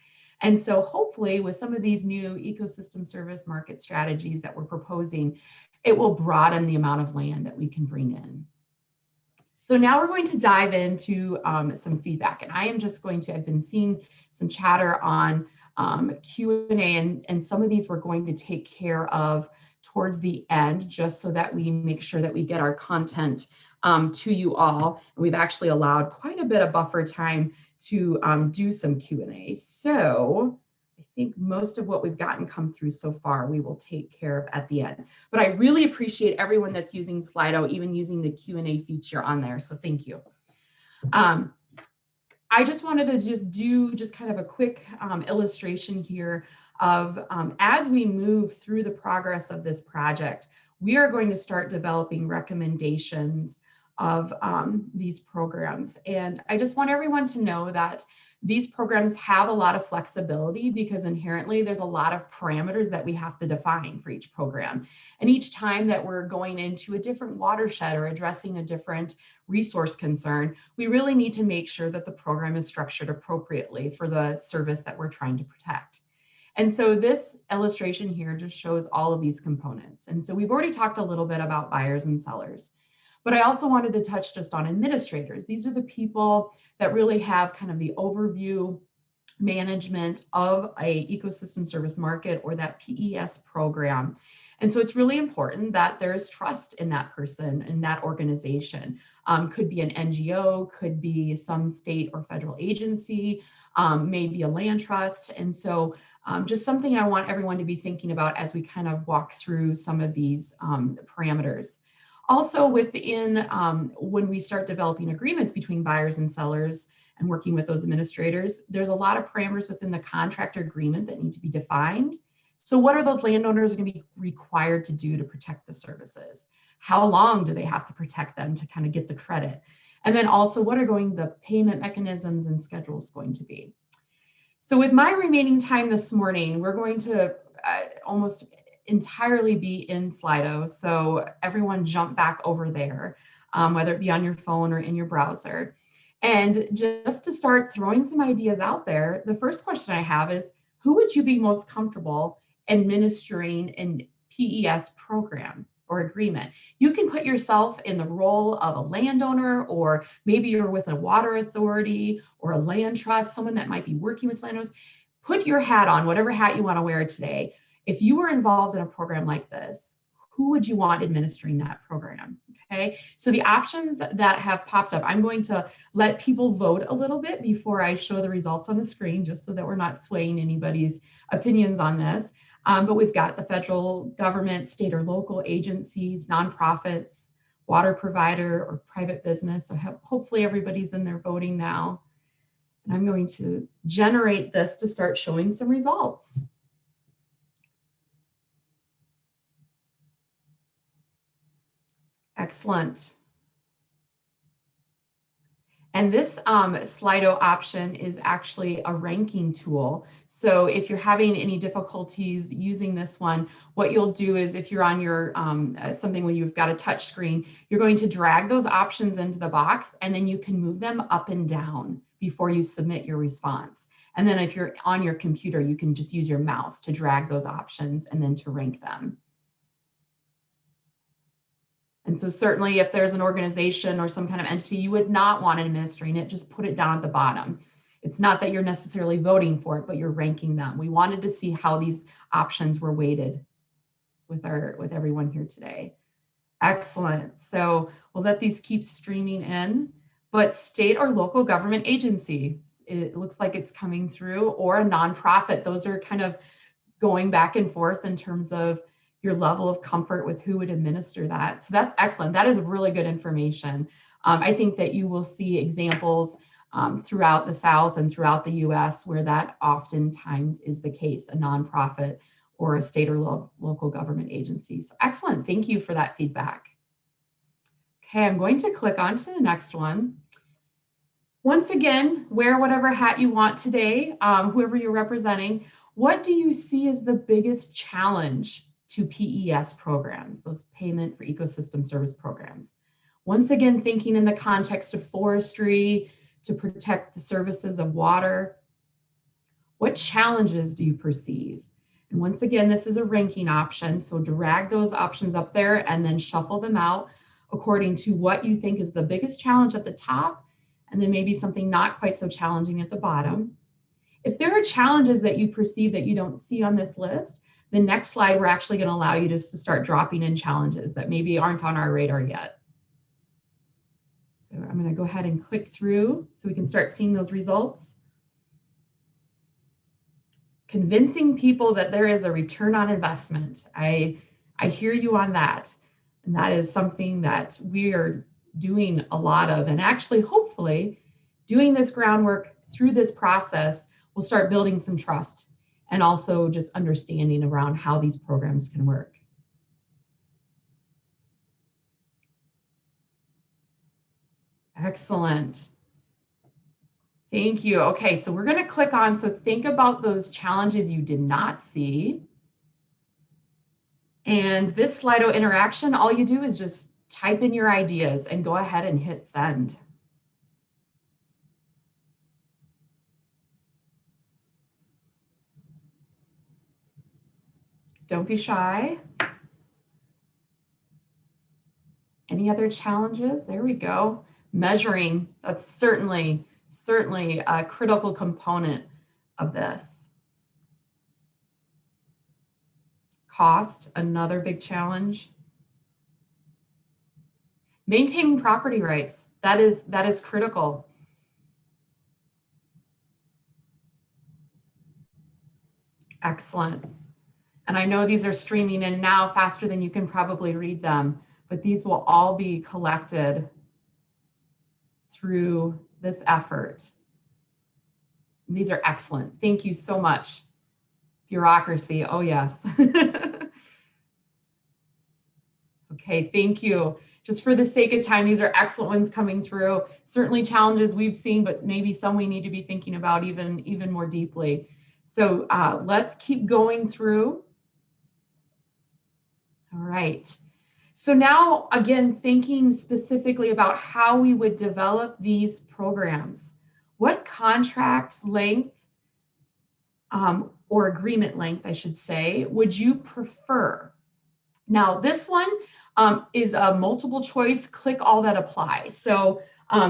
And so hopefully with some of these new ecosystem service market strategies that we're proposing, it will broaden the amount of land that we can bring in. So now we're going to dive into some feedback. And I am just going to, I've been seeing some chatter on Q&A, and some of these we're going to take care of towards the end, just so that we make sure that we get our content to you all. And we've actually allowed quite a bit of buffer time to do some Q&A. So I think most of what we've gotten come through so far, we will take care of at the end. But I really appreciate everyone that's using Slido, even using the Q&A feature on there. So thank you. I just wanted to do kind of a quick illustration here of as we move through the progress of this project, we are going to start developing recommendations of these programs. And I just want everyone to know that these programs have a lot of flexibility, because inherently there's a lot of parameters that we have to define for each program. And each time that we're going into a different watershed or addressing a different resource concern, we really need to make sure that the program is structured appropriately for the service that we're trying to protect. And so this illustration here just shows all of these components. And so we've already talked a little bit about buyers and sellers, but I also wanted to touch just on administrators. These are the people that really have kind of the overview management of a ecosystem service market, or that PES program. And so it's really important that there is trust in that person, in that organization. Could be an NGO, could be some state or federal agency, maybe a land trust. And so just something I want everyone to be thinking about as we kind of walk through some of these parameters. Also within, when we start developing agreements between buyers and sellers and working with those administrators, there's a lot of parameters within the contractor agreement that need to be defined. So what are those landowners going to be required to do to protect the services? How long do they have to protect them to kind of get the credit? And then also, what are going the payment mechanisms and schedules going to be? So with my remaining time this morning, we're going to almost entirely be in Slido. So everyone jump back over there, whether it be on your phone or in your browser. And just to start throwing some ideas out there, the first question I have is, who would you be most comfortable administering an PES program or agreement? You can put yourself in the role of a landowner, or maybe you're with a water authority or a land trust, someone that might be working with landowners. Put your hat on, whatever hat you want to wear today. If you were involved in a program like this, who would you want administering that program? Okay, so the options that have popped up, I'm going to let people vote a little bit before I show the results on the screen, just so that we're not swaying anybody's opinions on this. But we've got the federal government, state or local agencies, nonprofits, water provider, or private business. So hopefully everybody's in there voting now. And I'm going to generate this to start showing some results. Excellent. And this Slido option is actually a ranking tool. So if you're having any difficulties using this one, what you'll do is, if you're on your something where you've got a touch screen, you're going to drag those options into the box, and then you can move them up and down before you submit your response. And then if you're on your computer, you can just use your mouse to drag those options and then to rank them. And so certainly if there's an organization or some kind of entity you would not want administering it, just put it down at the bottom. It's not that you're necessarily voting for it, but you're ranking them. We wanted to see how these options were weighted with everyone here today. Excellent. So we'll let these keep streaming in, but state or local government agency, it looks like it's coming through, or a nonprofit. Those are kind of going back and forth in terms of your level of comfort with who would administer that. So that's excellent. That is really good information. I think that you will see examples throughout the South and throughout the US where that oftentimes is the case, a nonprofit or a state or local government agency. So excellent. Thank you for that feedback. Okay, I'm going to click on to the next one. Once again, wear whatever hat you want today, whoever you're representing. What do you see as the biggest challenge to PES programs, those payment for ecosystem service programs? Once again, thinking in the context of forestry to protect the services of water, what challenges do you perceive? And once again, this is a ranking option, so drag those options up there and then shuffle them out according to what you think is the biggest challenge at the top, and then maybe something not quite so challenging at the bottom. If there are challenges that you perceive that you don't see on this list, the next slide, we're actually going to allow you just to start dropping in challenges that maybe aren't on our radar yet. So I'm going to go ahead and click through so we can start seeing those results. Convincing people that there is a return on investment. I hear you on that. And that is something that we are doing a lot of. And actually, hopefully, doing this groundwork through this process will start building some trust and also just understanding around how these programs can work. Excellent. Thank you. Okay, so we're going to click on, so think about those challenges you did not see. And this Slido interaction, all you do is just type in your ideas and go ahead and hit send. Don't be shy. Any other challenges? There we go. Measuring, that's certainly a critical component of this. Cost, another big challenge. Maintaining property rights, that is critical. Excellent. And I know these are streaming in now faster than you can probably read them, but these will all be collected through this effort. And these are excellent. Thank you so much. Bureaucracy, oh yes. Okay, thank you. Just for the sake of time, these are excellent ones coming through. Certainly challenges we've seen, but maybe some we need to be thinking about even more deeply. So let's keep going through. All right. So now, again, thinking specifically about how we would develop these programs. What contract length or agreement length, I should say, would you prefer? Now, this one is a multiple choice, click all that apply. So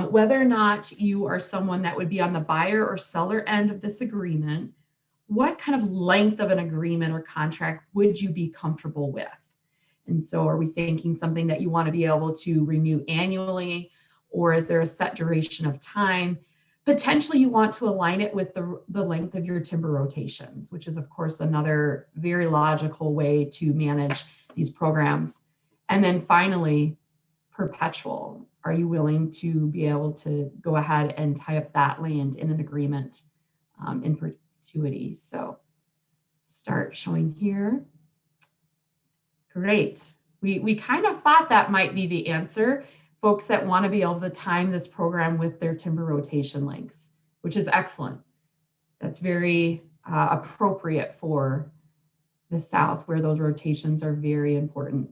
whether or not you are someone that would be on the buyer or seller end of this agreement, what kind of length of an agreement or contract would you be comfortable with? And so are we thinking something that you want to be able to renew annually, or is there a set duration of time? Potentially you want to align it with the length of your timber rotations, which is of course another very logical way to manage these programs. And then finally, perpetual. Are you willing to be able to go ahead and tie up that land in an agreement in perpetuity? So start showing here. Great. We kind of thought that might be the answer. Folks that want to be able to time this program with their timber rotation lengths, which is excellent. That's very appropriate for the South, where those rotations are very important.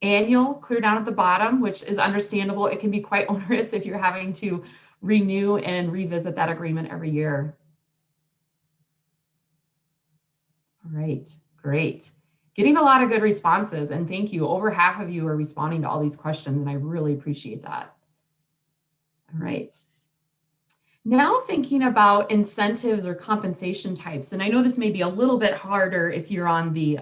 Annual, clear down at the bottom, which is understandable. It can be quite onerous if you're having to renew and revisit that agreement every year. All right, great. Getting a lot of good responses, and thank you. Over half of you are responding to all these questions, and I really appreciate that. All right. Now thinking about incentives or compensation types, and I know this may be a little bit harder if you're on the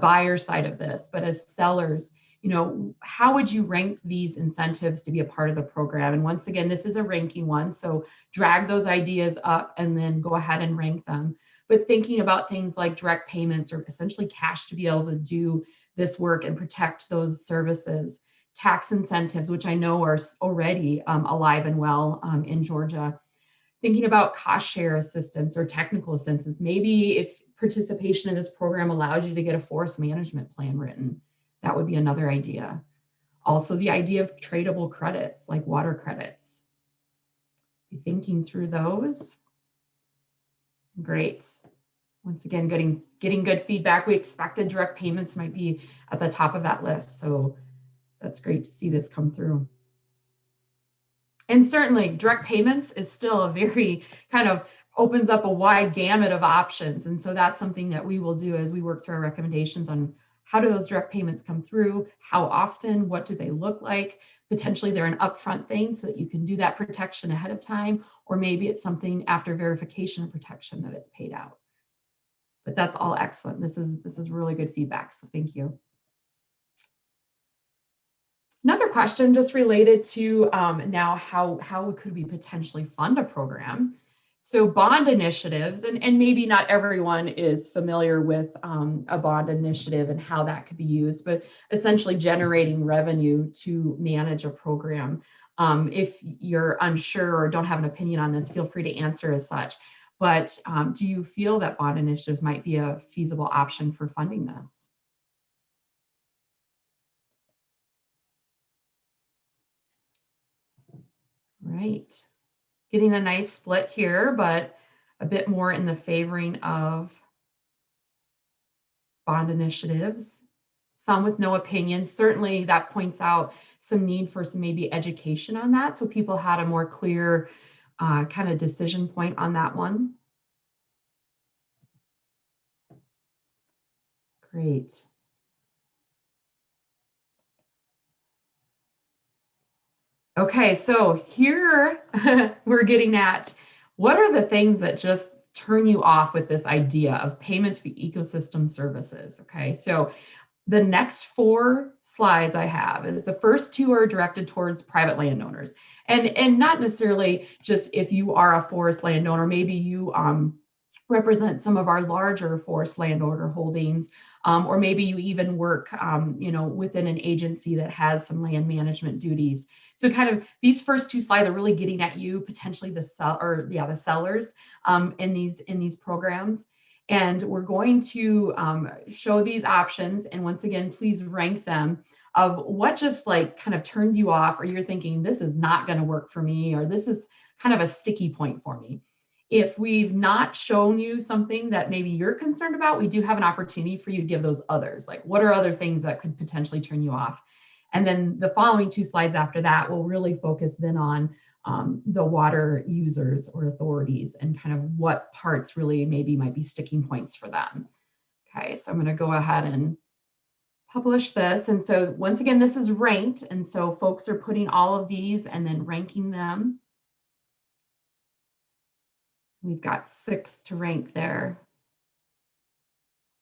buyer side of this, but as sellers, you know, how would you rank these incentives to be a part of the program? And once again, this is a ranking one, so drag those ideas up and then go ahead and rank them. But thinking about things like direct payments or essentially cash to be able to do this work and protect those services, tax incentives, which I know are already alive and well in Georgia. Thinking about cost share assistance or technical assistance. Maybe if participation in this program allows you to get a forest management plan written, that would be another idea. Also, the idea of tradable credits like water credits. Be thinking through those. Great. Once again, getting good feedback. We expected direct payments might be at the top of that list. So that's great to see this come through. And certainly direct payments is still a very kind of opens up a wide gamut of options. And so that's something that we will do as we work through our recommendations on how do those direct payments come through, how often, what do they look like? Potentially they're an upfront thing so that you can do that protection ahead of time, or maybe it's something after verification of protection that it's paid out. But that's all excellent. This is really good feedback, so thank you. Another question just related to now how could we potentially fund a program? So bond initiatives, and maybe not everyone is familiar with a bond initiative and how that could be used, but essentially generating revenue to manage a program. If you're unsure or don't have an opinion on this, feel free to answer as such. But do you feel that bond initiatives might be a feasible option for funding this? Right. Getting a nice split here, but a bit more in the favoring of bond initiatives. Some with no opinion. Certainly that points out some need for some maybe education on that, so people had a more clear kind of decision point on that one. Great. Okay, so here we're getting at what are the things that just turn you off with this idea of payments for ecosystem services. Okay, so the next 4 slides I have is the first 2 are directed towards private landowners, and not necessarily just if you are a forest landowner, maybe you represent some of our larger forest landowner holdings, or maybe you even work you know, within an agency that has some land management duties. So kind of these first 2 slides are really getting at you, potentially the sellers in these programs. And we're going to show these options. And once again, please rank them of what just like kind of turns you off, or you're thinking, this is not going to work for me, or this is kind of a sticky point for me. If we've not shown you something that maybe you're concerned about, we do have an opportunity for you to give those others. Like, what are other things that could potentially turn you off? And then the following 2 slides after that will really focus then on the water users or authorities and kind of what parts really maybe might be sticking points for them. Okay, so I'm going to go ahead and publish this. And so once again, this is ranked. And so folks are putting all of these and then ranking them. We've got 6 to rank there.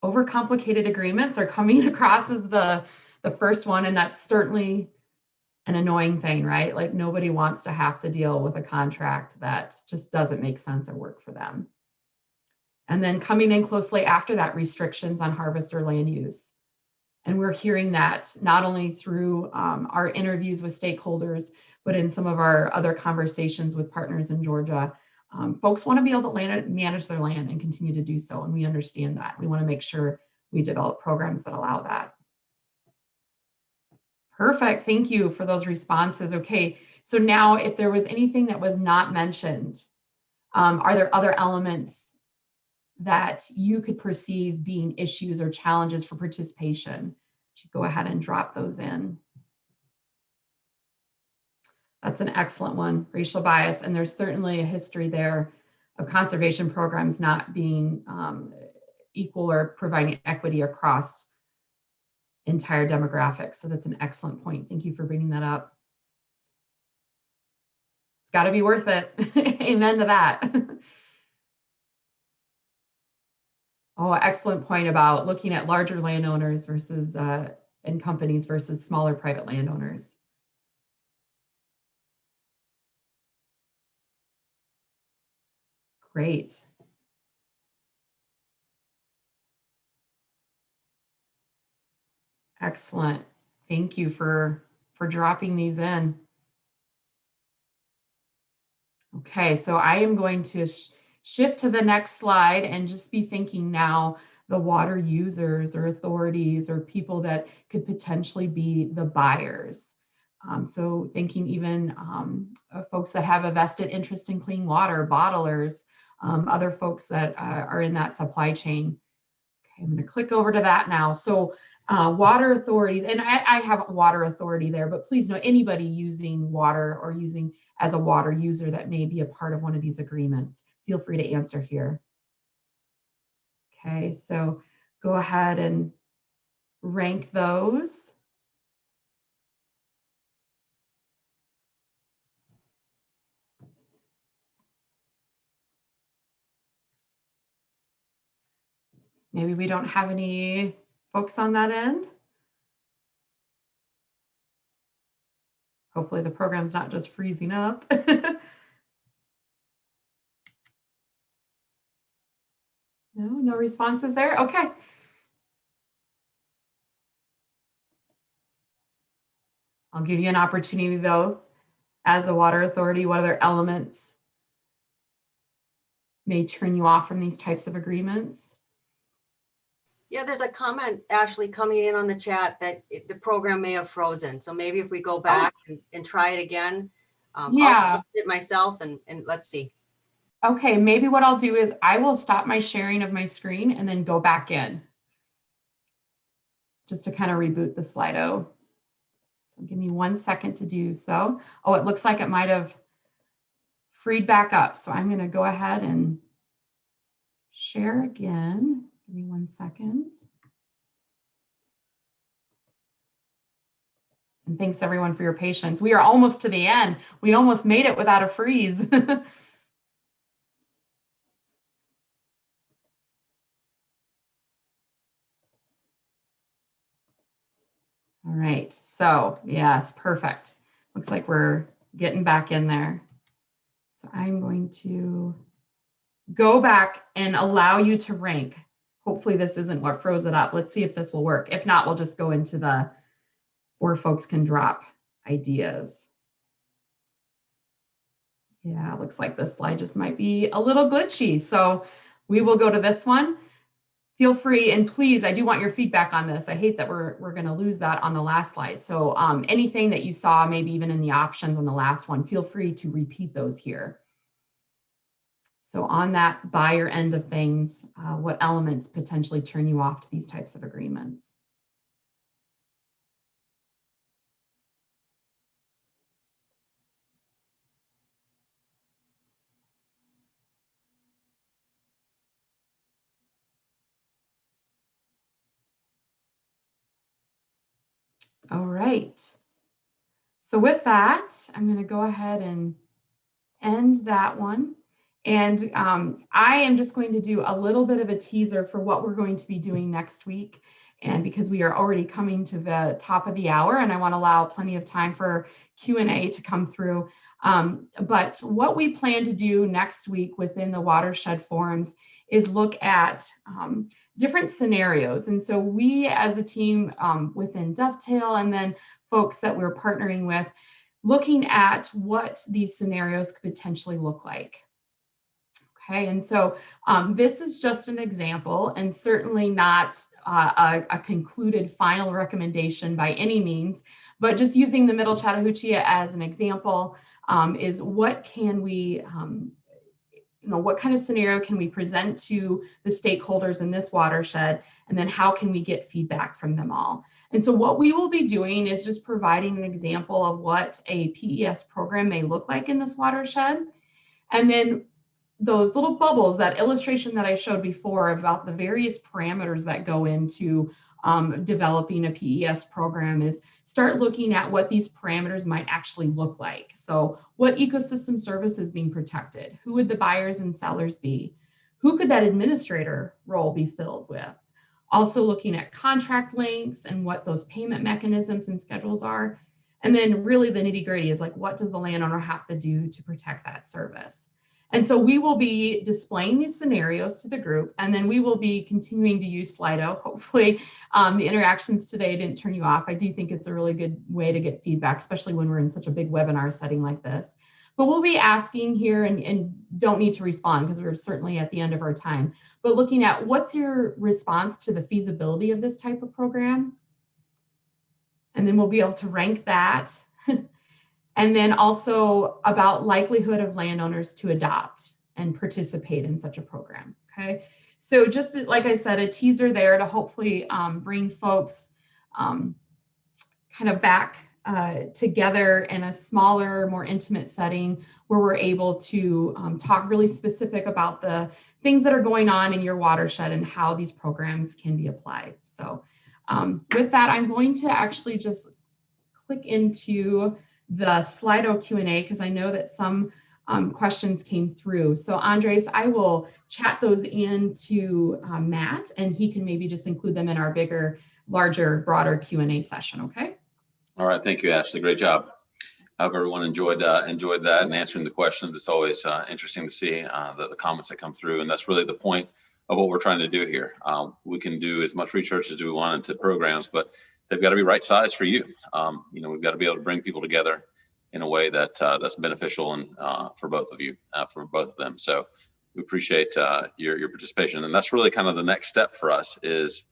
Overcomplicated agreements are coming across as the first one, and that's certainly an annoying thing, right? Like, nobody wants to have to deal with a contract that just doesn't make sense or work for them. And then coming in closely after that, restrictions on harvest or land use. And we're hearing that not only through our interviews with stakeholders, but in some of our other conversations with partners in Georgia. Folks want to be able to manage their land and continue to do so, and we understand that. We want to make sure we develop programs that allow that. Perfect, thank you for those responses. Okay, so now if there was anything that was not mentioned, are there other elements that you could perceive being issues or challenges for participation? You go ahead and drop those in. That's an excellent one, racial bias. And there's certainly a history there of conservation programs not being equal or providing equity across entire demographics. So that's an excellent point. Thank you for bringing that up. It's got to be worth it. Amen to that. Oh, excellent point about looking at larger landowners versus and companies versus smaller private landowners. Great. Excellent. Thank you for dropping these in. Okay, so I am going to shift to the next slide and just be thinking now the water users or authorities or people that could potentially be the buyers. So thinking even folks that have a vested interest in clean water, bottlers, other folks that are in that supply chain. Okay, I'm going to click over to that now. So water authorities, and I have water authority there, but please know anybody using water or using as a water user that may be a part of one of these agreements, feel free to answer here. Okay, so go ahead and rank those. Maybe we don't have any folks on that end. Hopefully the program's not just freezing up. No responses there? Okay. I'll give you an opportunity though, as a water authority, what other elements may turn you off from these types of agreements? Yeah, there's a comment, Ashley, coming in on the chat that the program may have frozen. So maybe if we go back and try it again, yeah, I'll it myself and let's see. Okay, maybe what I'll do is I will stop my sharing of my screen and then go back in just to kind of reboot the Slido. So give me 1 second to do so. Oh, it looks like it might have freed back up. So I'm going to go ahead and share again. Give me 1 second. And thanks everyone for your patience. We are almost to the end. We almost made it without a freeze. All right, so yes, perfect. Looks like we're getting back in there. So I'm going to go back and allow you to rank. Hopefully this isn't what froze it up. Let's see if this will work. If not, we'll just go into the where folks can drop ideas. Yeah, looks like this slide just might be a little glitchy. So we will go to this one. feel free, and please, I do want your feedback on this. I hate that we're going to lose that on the last slide. So anything that you saw, maybe even in the options on the last one, feel free to repeat those here. So on that buyer end of things, what elements potentially turn you off to these types of agreements? All right. So with that, I'm going to go ahead and end that one. And I am just going to do a little bit of a teaser for what we're going to be doing next week. And because we are already coming to the top of the hour, and I want to allow plenty of time for Q&A to come through. But what we plan to do next week within the watershed forums is look at different scenarios. And so we as a team within Dovetail, and then folks that we're partnering with, looking at what these scenarios could potentially look like. Okay, and so this is just an example, and certainly not a concluded final recommendation by any means, but just using the Middle Chattahoochee as an example is what can we, what kind of scenario can we present to the stakeholders in this watershed, and then how can we get feedback from them all? And so what we will be doing is just providing an example of what a PES program may look like in this watershed. And then those little bubbles, that illustration that I showed before about the various parameters that go into developing a PES program, is start looking at what these parameters might actually look like. So what ecosystem service is being protected? Who would the buyers and sellers be? Who could that administrator role be filled with? Also looking at contract lengths and what those payment mechanisms and schedules are. And then really the nitty-gritty is like, what does the landowner have to do to protect that service? And so we will be displaying these scenarios to the group, and then we will be continuing to use Slido. Hopefully the interactions today didn't turn you off. I do think it's a really good way to get feedback, especially when we're in such a big webinar setting like this. But we'll be asking here, and don't need to respond because we're certainly at the end of our time, but looking at what's your response to the feasibility of this type of program? And then we'll be able to rank that. And then also about likelihood of landowners to adopt and participate in such a program, okay? So just like I said, a teaser there to hopefully bring folks kind of back together in a smaller, more intimate setting where we're able to talk really specific about the things that are going on in your watershed and how these programs can be applied. So with that, I'm going to actually just click into the Slido Q&A because I know that some questions came through. So Andres, I will chat those into Matt, and he can maybe just include them in our bigger, larger, broader Q&A session, okay? All right, thank you, Ashley. Great job. I hope everyone enjoyed that and answering the questions. It's always interesting to see the comments that come through, and that's really the point of what we're trying to do here. We can do as much research as we want into programs, but they've got to be right size for you. We've got to be able to bring people together in a way that that's beneficial and for both of you, for both of them. So we appreciate your participation, and that's really kind of the next step for us is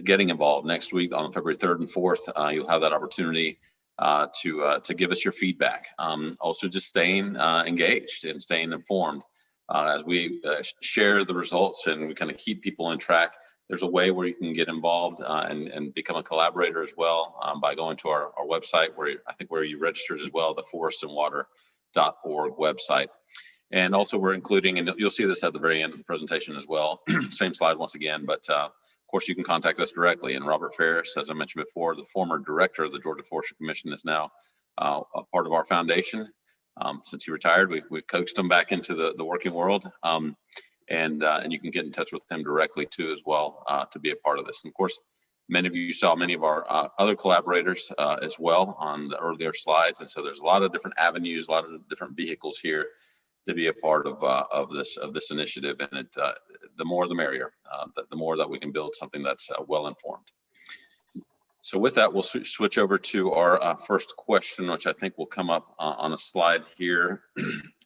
getting involved. Next week on February 3rd and 4th, you'll have that opportunity to give us your feedback. Also, just staying engaged and staying informed as we share the results and we kind of keep people on track. There's a way where you can get involved and become a collaborator as well by going to our website where you registered as well, the forestandwater.org website. And also we're including, and you'll see this at the very end of the presentation as well, same slide once again, but of course you can contact us directly. And Robert Ferris, as I mentioned before, the former director of the Georgia Forestry Commission, is now a part of our foundation. Since he retired, we coaxed him back into the working world. And you can get in touch with him directly too as well to be a part of this. And of course, many of you saw many of our other collaborators as well on the earlier slides. And so there's a lot of different avenues, a lot of different vehicles here to be a part of this initiative. And the more the merrier, the more that we can build something that's well informed. So with that, we'll switch over to our first question, which I think will come up on a slide here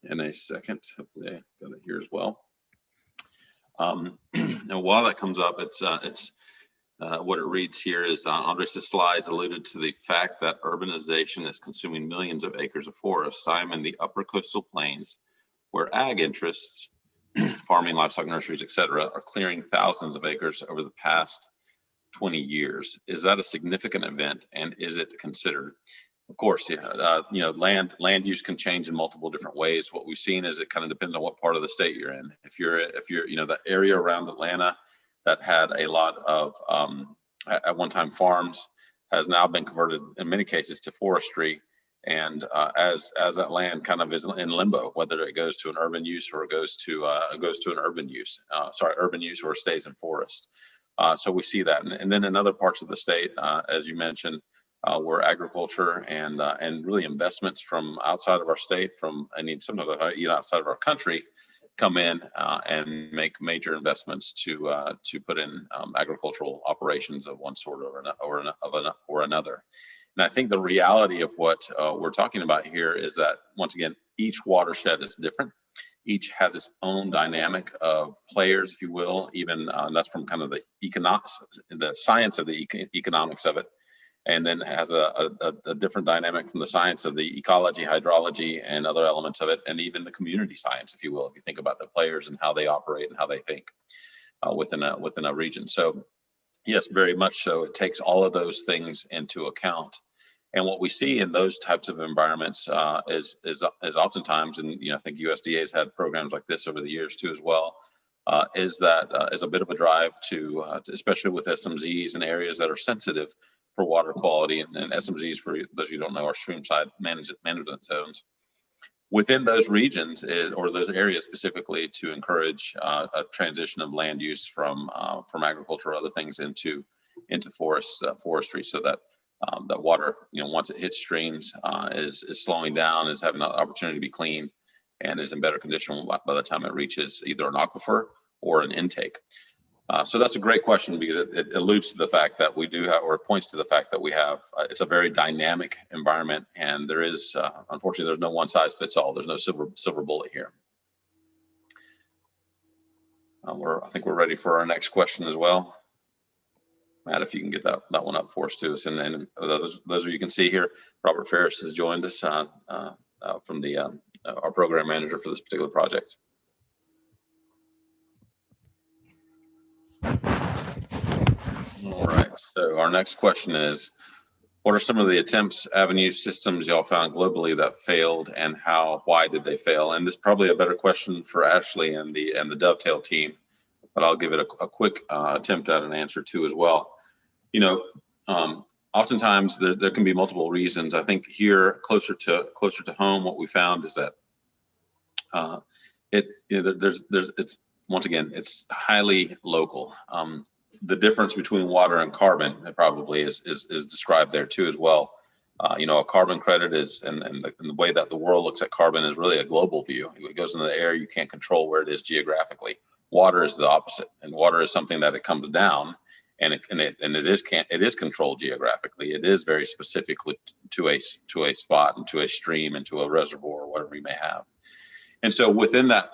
in a second. Hopefully I got it here as well. And while that comes up, it's what it reads here is Andres' slides alluded to the fact that urbanization is consuming millions of acres of forest. I'm in the upper coastal plains where ag interests, farming, livestock nurseries, et cetera, are clearing thousands of acres over the past 20 years. Is that a significant event, and is it considered? Of course, yeah. Land use can change in multiple different ways. What we've seen is it kind of depends on what part of the state you're in. If you're the area around Atlanta that had a lot of at one time farms has now been converted in many cases to forestry. And as that land kind of is in limbo, whether it goes to an urban use or it goes to an urban use, urban use or stays in forest. So we see that, and then in other parts of the state, as you mentioned, where agriculture and really investments from outside of our state, sometimes even outside of our country, come in and make major investments to put in agricultural operations of one sort or another. And I think the reality of what we're talking about here is that, once again, each watershed is different. Each has its own dynamic of players, if you will, even that's from kind of the economics, the science of the economics of it, and then has a different dynamic from the science of the ecology, hydrology, and other elements of it, and even the community science, if you will, if you think about the players and how they operate and how they think within a region. So yes, very much so. It takes all of those things into account. And what we see in those types of environments is oftentimes, and I think USDA has had programs like this over the years too as well, is a bit of a drive to especially with SMZs and areas that are sensitive for water quality, and SMZs, for those who don't know, are streamside management zones. Within those regions or those areas specifically, to encourage a transition of land use from agriculture or other things into forestry, so that that water, once it hits streams, is slowing down, is having an opportunity to be cleaned, and is in better condition by the time it reaches either an aquifer or an intake. So that's a great question, because it alludes to the fact that we do have, or it points to the fact that we have, it's a very dynamic environment, and there is, unfortunately, there's no one size fits all. There's no silver bullet here. I think we're ready for our next question as well. Matt, if you can get that one up for us too. And then those of you can see here, Robert Ferris has joined us from our program manager for this particular project. All right, so our next question is, what are some of the attempts, avenues, systems y'all found globally that failed, and why did they fail? And this is probably a better question for Ashley and the Dovetail team, but I'll give it a quick attempt at an answer too as well. Oftentimes there can be multiple reasons. I think here, closer to home, what we found is that it's once again, it's highly local. The difference between water and carbon probably is described there too as well. A carbon credit is, and the way that the world looks at carbon is really a global view. It goes into the air, you can't control where it is geographically. Water is the opposite, and water is something that it comes down, and it is controlled geographically. It is very specifically to a spot and to a stream and to a reservoir, or whatever you may have. And so within that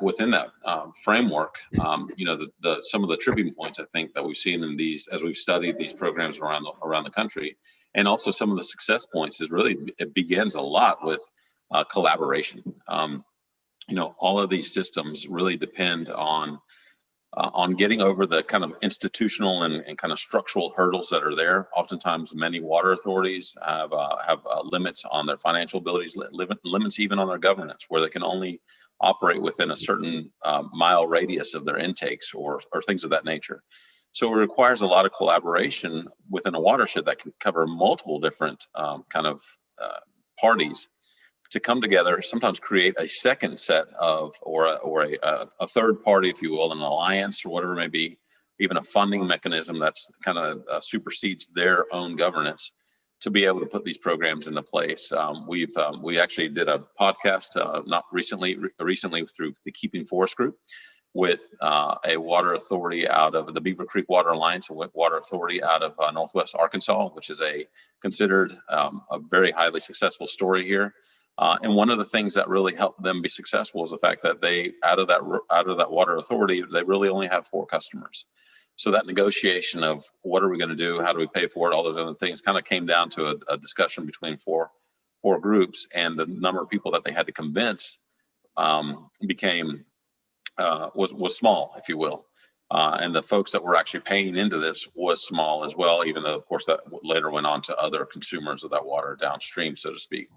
framework, some of the tripping points, I think, that we've seen in these, as we've studied these programs around the country, and also some of the success points, is really, it begins a lot with collaboration. All of these systems really depend on getting over the kind of institutional and kind of structural hurdles that are there. Oftentimes, many water authorities have limits on their financial abilities, limits even on their governance, where they can only operate within a certain mile radius of their intakes or things of that nature. So it requires a lot of collaboration within a watershed that can cover multiple different parties to come together, sometimes create a second set of, or a third party, if you will, an alliance or whatever it may be, even a funding mechanism that's kind of supersedes their own governance, to be able to put these programs into place. We actually did a podcast not recently through the Keeping Forest Group with a water authority out of the Beaver Creek Water Alliance, a water authority out of Northwest Arkansas, which is considered a very highly successful story here. And one of the things that really helped them be successful is the fact that they, out of that water authority, they really only have 4 customers. So that negotiation of what are we going to do, how do we pay for it, all those other things kind of came down to a discussion between four groups, and the number of people that they had to convince was small, if you will. And the folks that were actually paying into this was small as well, even though, of course, that later went on to other consumers of that water downstream, so to speak.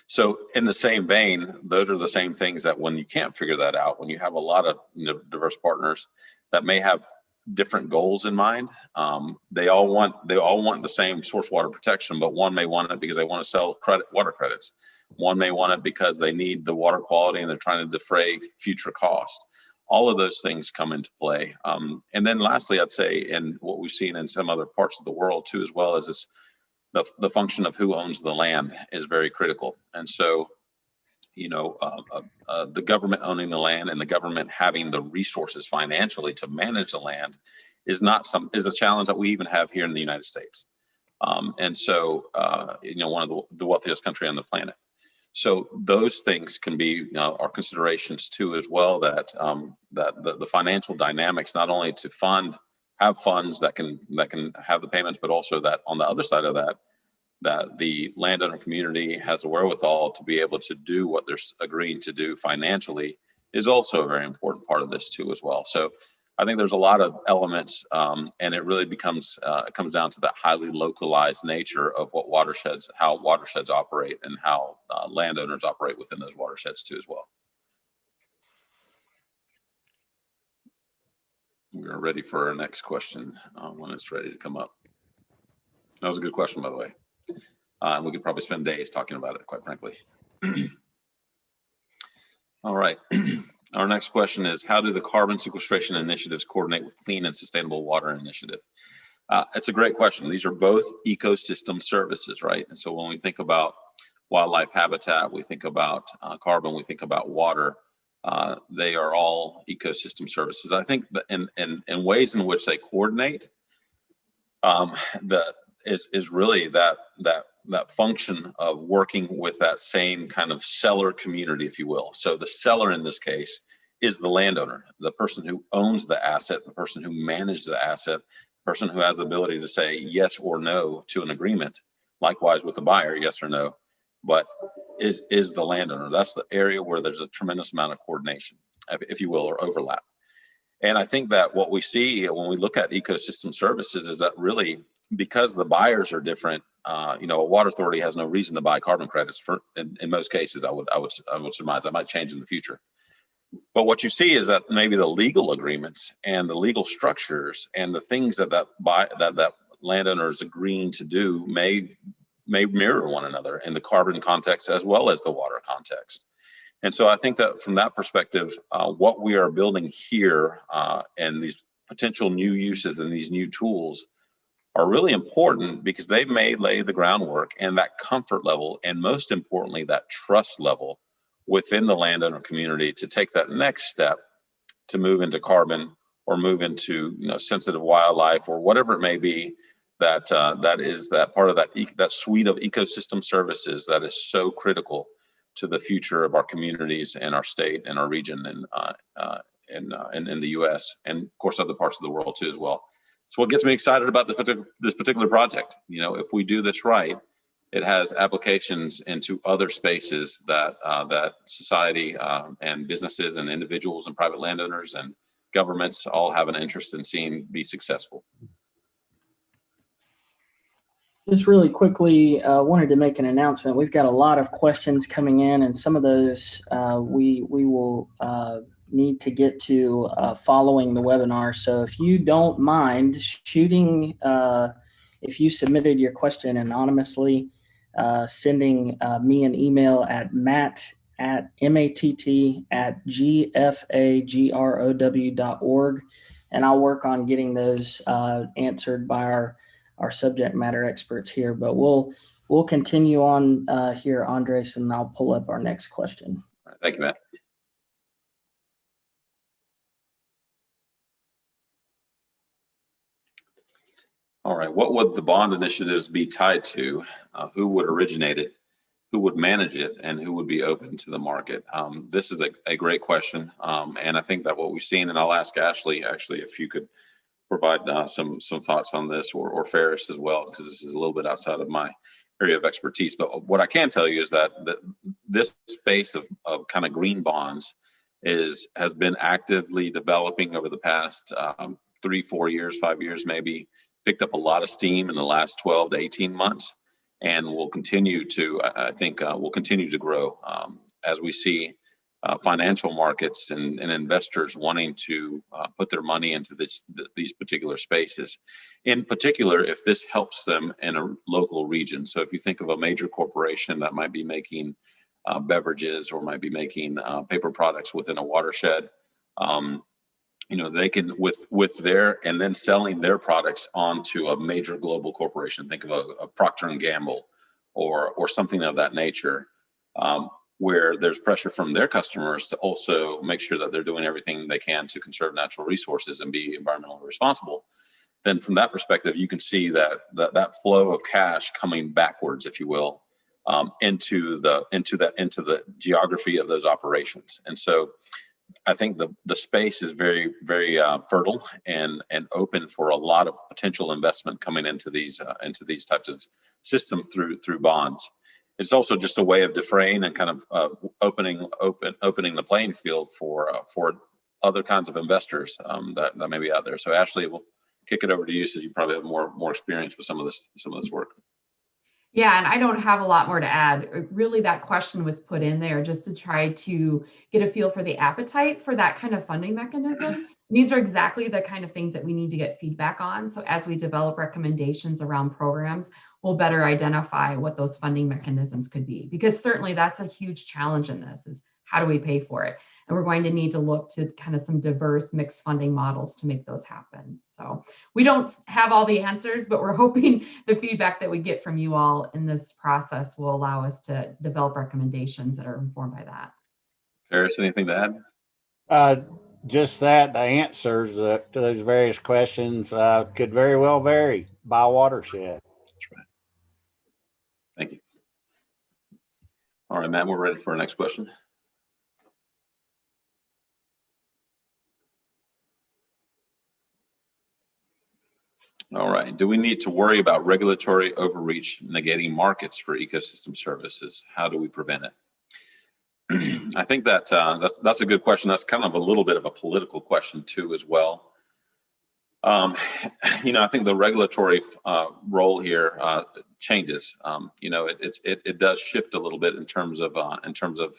So in the same vein, those are the same things that when you can't figure that out, when you have a lot of diverse partners that may have different goals in mind, they all want the same source water protection, but one may want it because they want to sell water credits. One may want it because they need the water quality and they're trying to defray future costs. All of those things come into play. And then lastly, I'd say, and what we've seen in some other parts of the world too, as well as this, the function of who owns the land is very critical. And so, the government owning the land and the government having the resources financially to manage the land is a challenge that we even have here in the United States. And so, one of the wealthiest country on the planet. So those things can be our considerations too, as well, that the financial dynamics, not only to have funds that can have the payments, but also that on the other side of that the landowner community has the wherewithal to be able to do what they're agreeing to do financially is also a very important part of this too, as well. So I think there's a lot of elements, and it really comes down to that highly localized nature of how watersheds operate, and how landowners operate within those watersheds too, as well. We're ready for our next question when it's ready to come up. That was a good question, by the way. We could probably spend days talking about it, quite frankly. All right. Our next question is, how do the carbon sequestration initiatives coordinate with Clean and Sustainable Water Initiative? It's a great question. These are both ecosystem services, right? And so when we think about wildlife habitat, we think about carbon, we think about water, they are all ecosystem services. I think that in ways in which they coordinate, is really that function of working with that same kind of seller community, if you will. So the seller in this case is the landowner, the person who owns the asset, the person who manages the asset, the person who has the ability to say yes or no to an agreement. Likewise with the buyer, yes or no, but is the landowner. That's the area where there's a tremendous amount of coordination, if you will, or overlap. And I think that what we see when we look at ecosystem services is that really, because the buyers are different, a water authority has no reason to buy carbon credits in most cases. I would surmise. That might change in the future. But what you see is that maybe the legal agreements and the legal structures and the things that landowner is agreeing to do may mirror one another in the carbon context as well as the water context. And so I think that from that perspective, what we are building here and these potential new uses and these new tools are really important, because they may lay the groundwork and that comfort level, and most importantly, that trust level within the landowner community to take that next step to move into carbon or move into sensitive wildlife or whatever it may be. That is that part of that suite of ecosystem services that is so critical to the future of our communities and our state and our region and in the U.S. and of course other parts of the world too as well. It's what gets me excited about this particular project. If we do this right, it has applications into other spaces that society and businesses and individuals and private landowners and governments all have an interest in seeing be successful. Just really quickly, wanted to make an announcement. We've got a lot of questions coming in, and some of those we will need to get to following the webinar. So if you don't mind shooting, if you submitted your question anonymously, sending me an email at matt@gfagrow.org, and I'll work on getting those answered by our subject matter experts here. But we'll continue on here, Andres, and I'll pull up our next question. All right, thank you, Matt. All right, what would the bond initiatives be tied to? Who would originate it? who would manage it and who would be open to the market? This is a great question. And I think that what we've seen, and I'll ask Ashley, actually, if you could provide some thoughts on this, or Ferris as well, because this is a little bit outside of my area of expertise. But what I can tell you is that this space of kind of green bonds has been actively developing over the past 3, 4 years, 5 years, maybe. Picked up a lot of steam in the last 12 to 18 months, and will continue to, I think, will continue to grow as we see financial markets and investors wanting to put their money into these particular spaces. In particular, if this helps them in a local region. So if you think of a major corporation that might be making beverages or might be making paper products within a watershed, they can with their, and then selling their products onto a major global corporation. Think of a Procter and Gamble or something of that nature, where there's pressure from their customers to also make sure that they're doing everything they can to conserve natural resources and be environmentally responsible. Then from that perspective, you can see that flow of cash coming backwards, if you will, into the geography of those operations. And so I think the space is very, very fertile and open for a lot of potential investment coming into these types of systems through bonds. It's also just a way of defraying and kind of opening the playing field for other kinds of investors that may be out there. So Ashley, we'll kick it over to you, so you probably have more experience with some of this work. Yeah, and I don't have a lot more to add. Really, that question was put in there just to try to get a feel for the appetite for that kind of funding mechanism. These are exactly the kind of things that we need to get feedback on. So as we develop recommendations around programs, we'll better identify what those funding mechanisms could be. Because certainly that's a huge challenge in this, is how do we pay for it? And we're going to need to look to kind of some diverse mixed funding models to make those happen. So we don't have all the answers, but we're hoping the feedback that we get from you all in this process will allow us to develop recommendations that are informed by that. Ferris, anything to add? Just that the answers to those various questions could very well vary by watershed. That's right. Thank you. All right, Matt, we're ready for our next question. All right. Do we need to worry about regulatory overreach negating markets for ecosystem services? How do we prevent it? I think that's a good question. That's kind of a little bit of a political question too, as well. I think the regulatory role here changes. It does shift a little bit in terms of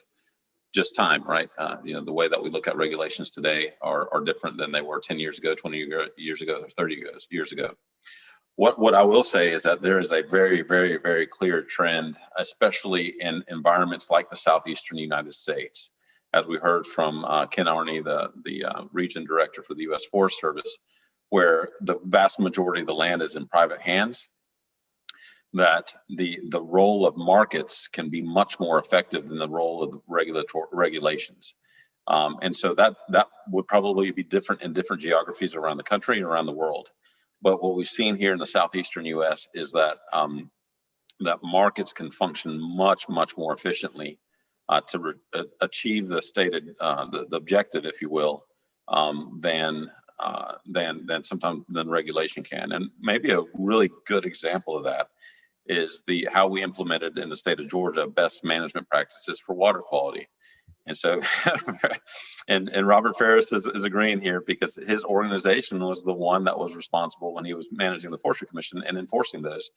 just time, right? The way that we look at regulations today are different than they were 10 years ago, 20 years ago, or 30 years ago. What I will say is that there is a very, very, very clear trend, especially in environments like the southeastern United States, as we heard from Ken Arney, the region director for the U.S. Forest Service, where the vast majority of the land is in private hands, that the role of markets can be much more effective than the role of regulations. And so that would probably be different in different geographies around the country and around the world. But what we've seen here in the southeastern U.S. is that that markets can function much, much more efficiently to achieve the stated the objective, if you will, than regulation can. And maybe a really good example of that is how we implemented in the state of Georgia best management practices for water quality. And so, and Robert Ferris is agreeing here, because his organization was the one that was responsible when he was managing the Forestry Commission and enforcing those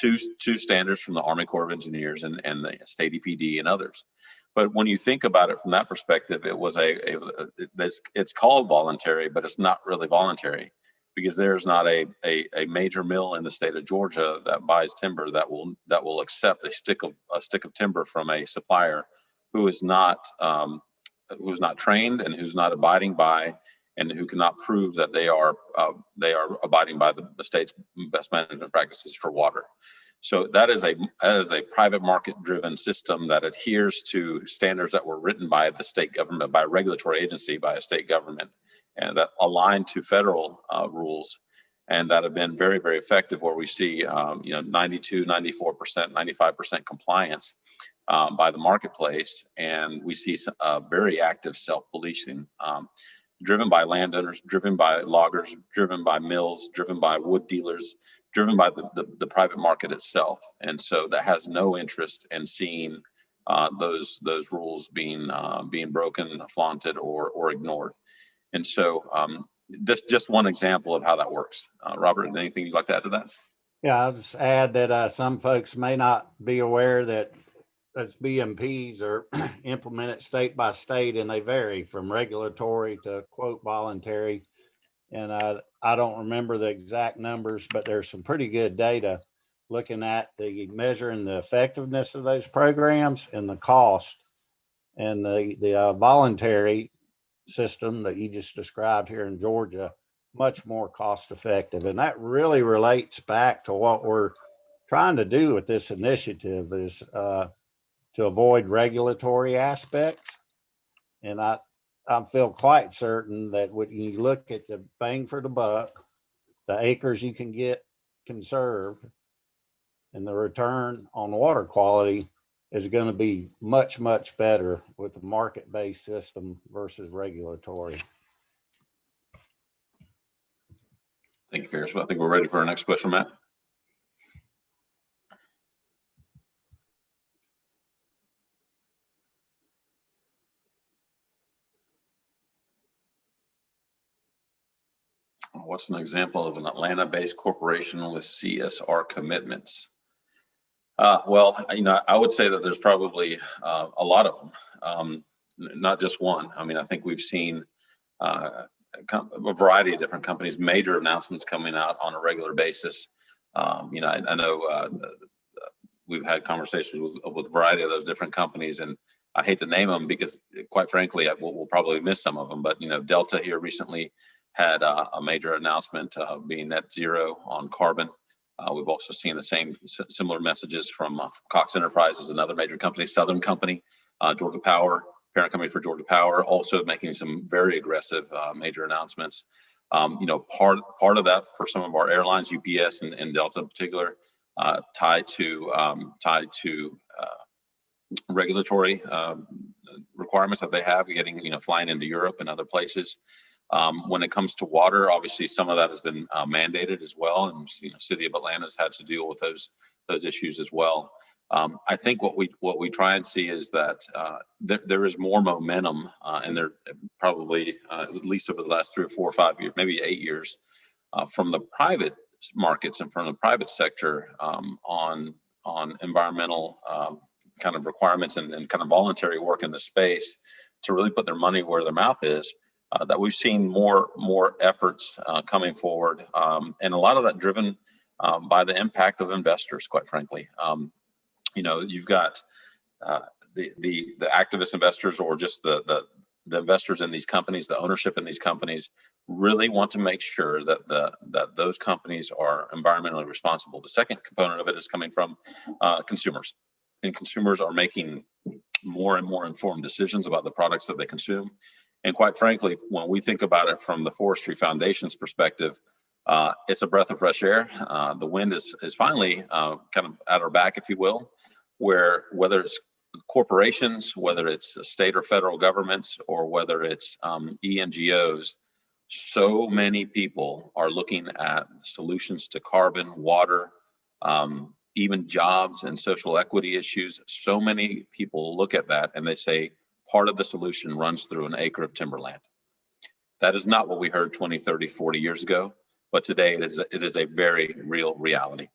two standards from the Army Corps of Engineers and the state EPD and others. But when you think about it from that perspective, it's called voluntary, but it's not really voluntary, because there's not a major mill in the state of Georgia that buys timber that will accept a stick of timber from a supplier who is not trained and who's not abiding by, and who cannot prove that they are abiding by the state's best management practices for water. So that is a private market driven system that adheres to standards that were written by the state government, by a regulatory agency, by a state government, and that align to federal rules. and that have been very, very effective, where we see 92, 94%, 95% compliance by the marketplace, and we see very active self-policing, driven by landowners, driven by loggers, driven by mills, driven by wood dealers, driven by the private market itself. And so that has no interest in seeing those rules being broken, flaunted, or ignored. And so this just one example of how that works. Robert, anything you'd like to add to that? Yeah, I'll just add that some folks may not be aware that as BMPs are implemented state by state, and they vary from regulatory to quote voluntary. And I don't remember the exact numbers, but there's some pretty good data looking at the measuring the effectiveness of those programs and the cost. And the voluntary system that you just described here in Georgia, much more cost effective. And that really relates back to what we're trying to do with this initiative, is to avoid regulatory aspects. And I feel quite certain that when you look at the bang for the buck, the acres you can get conserved, and the return on water quality is going to be much, much better with the market-based system versus regulatory. Thank you, Ferris. Well, I think we're ready for our next question, Matt. What's an example of an Atlanta-based corporation with CSR commitments? Well, I would say that there's probably a lot of them, not just one. I mean, I think we've seen a variety of different companies, major announcements coming out on a regular basis. I know we've had conversations with a variety of those different companies, and I hate to name them because, quite frankly, we'll probably miss some of them. But Delta here recently had a major announcement being net zero on carbon. We've also seen the similar messages from Cox Enterprises, another major company, Southern Company, Georgia Power, parent company for Georgia Power, also making some very aggressive major announcements. Part of that for some of our airlines, UPS and Delta in particular, tied to regulatory requirements that they have, getting flying into Europe and other places. When it comes to water, obviously some of that has been mandated as well, and City of Atlanta's had to deal with those issues as well. I think what we try and see is that there is more momentum, and there probably at least over the last 3 or 4 or 5 years, maybe 8 years, from the private markets and from the private sector on environmental kind of requirements and kind of voluntary work in the space to really put their money where their mouth is. That we've seen more efforts coming forward, and a lot of that driven by the impact of investors, quite frankly. You've got the activist investors, or just the investors in these companies, the ownership in these companies, really want to make sure that those companies are environmentally responsible. The second component of it is coming from consumers, and consumers are making more and more informed decisions about the products that they consume. And quite frankly, when we think about it from the Forestry Foundation's perspective, it's a breath of fresh air. The wind is finally kind of at our back, if you will, where whether it's corporations, whether it's state or federal governments, or whether it's ENGOs, so many people are looking at solutions to carbon, water, even jobs and social equity issues. So many people look at that and they say, part of the solution runs through an acre of timberland. That is not what we heard 20, 30, 40 years ago, but today it is a very real reality.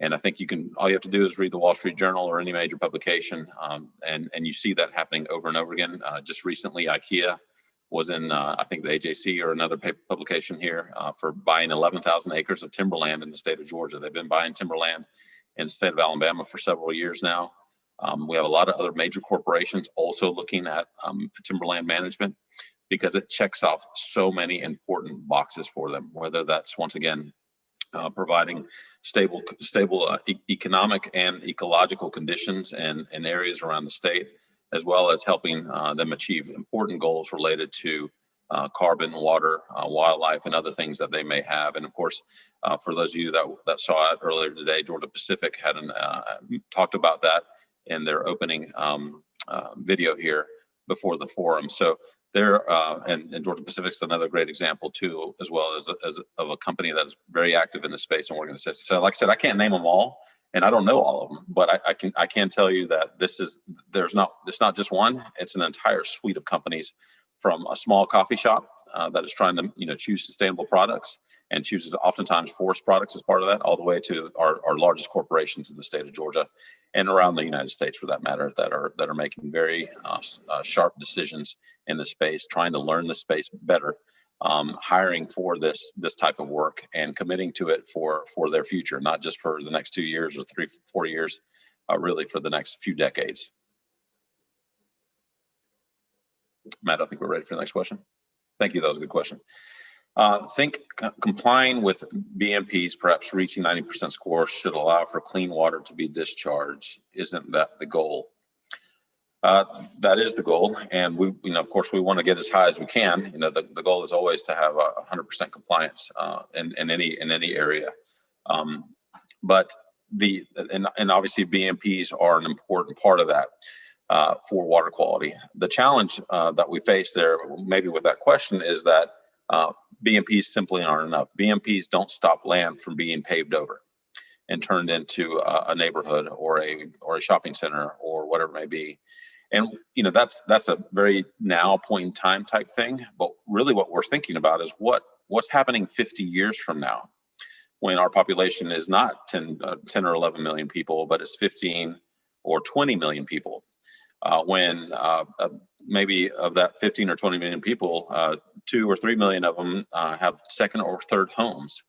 And I think all you have to do is read the Wall Street Journal or any major publication, and you see that happening over and over again. Just recently, IKEA was in, I think, the AJC or another publication here for buying 11,000 acres of timberland in the state of Georgia. They've been buying timberland in the state of Alabama for several years now. We have a lot of other major corporations also looking at timberland management because it checks off so many important boxes for them, whether that's, once again, providing stable economic and ecological conditions in areas around the state, as well as helping them achieve important goals related to carbon, water, wildlife, and other things that they may have. And of course, for those of you that saw it earlier today, Georgia Pacific had talked about that in their opening video here before the forum. So there, and Georgia Pacific is another great example too, as well as of a company that is very active in the space and organization. So like I said, I can't name them all, and I don't know all of them, but I can tell you that it's not just one, it's an entire suite of companies, from a small coffee shop that is trying to choose sustainable products and chooses oftentimes forest products as part of that, all the way to our largest corporations in the state of Georgia and around the United States, for that matter, that are making very sharp decisions in the space, trying to learn the space better, hiring for this type of work and committing to it for their future, not just for the next 2 years or 3-4 years, really for the next few decades. Matt, I think we're ready for the next question. Thank you. That was a good question. Think complying with BMPs, perhaps reaching 90% score, should allow for clean water to be discharged. Isn't that the goal? That is the goal, and we, of course, we want to get as high as we can. The goal is always to have 100% compliance in any area. But and obviously BMPs are an important part of that. For water quality. The challenge that we face there, maybe with that question, is that BMPs simply aren't enough. BMPs don't stop land from being paved over and turned into a neighborhood or a shopping center or whatever it may be. And that's a very now point in time type thing. But really, what we're thinking about is what's happening 50 years from now, when our population is not 10 or 11 million people, but it's 15 or 20 million people. When maybe of that 15 or 20 million people, 2 or 3 million of them have second or third homes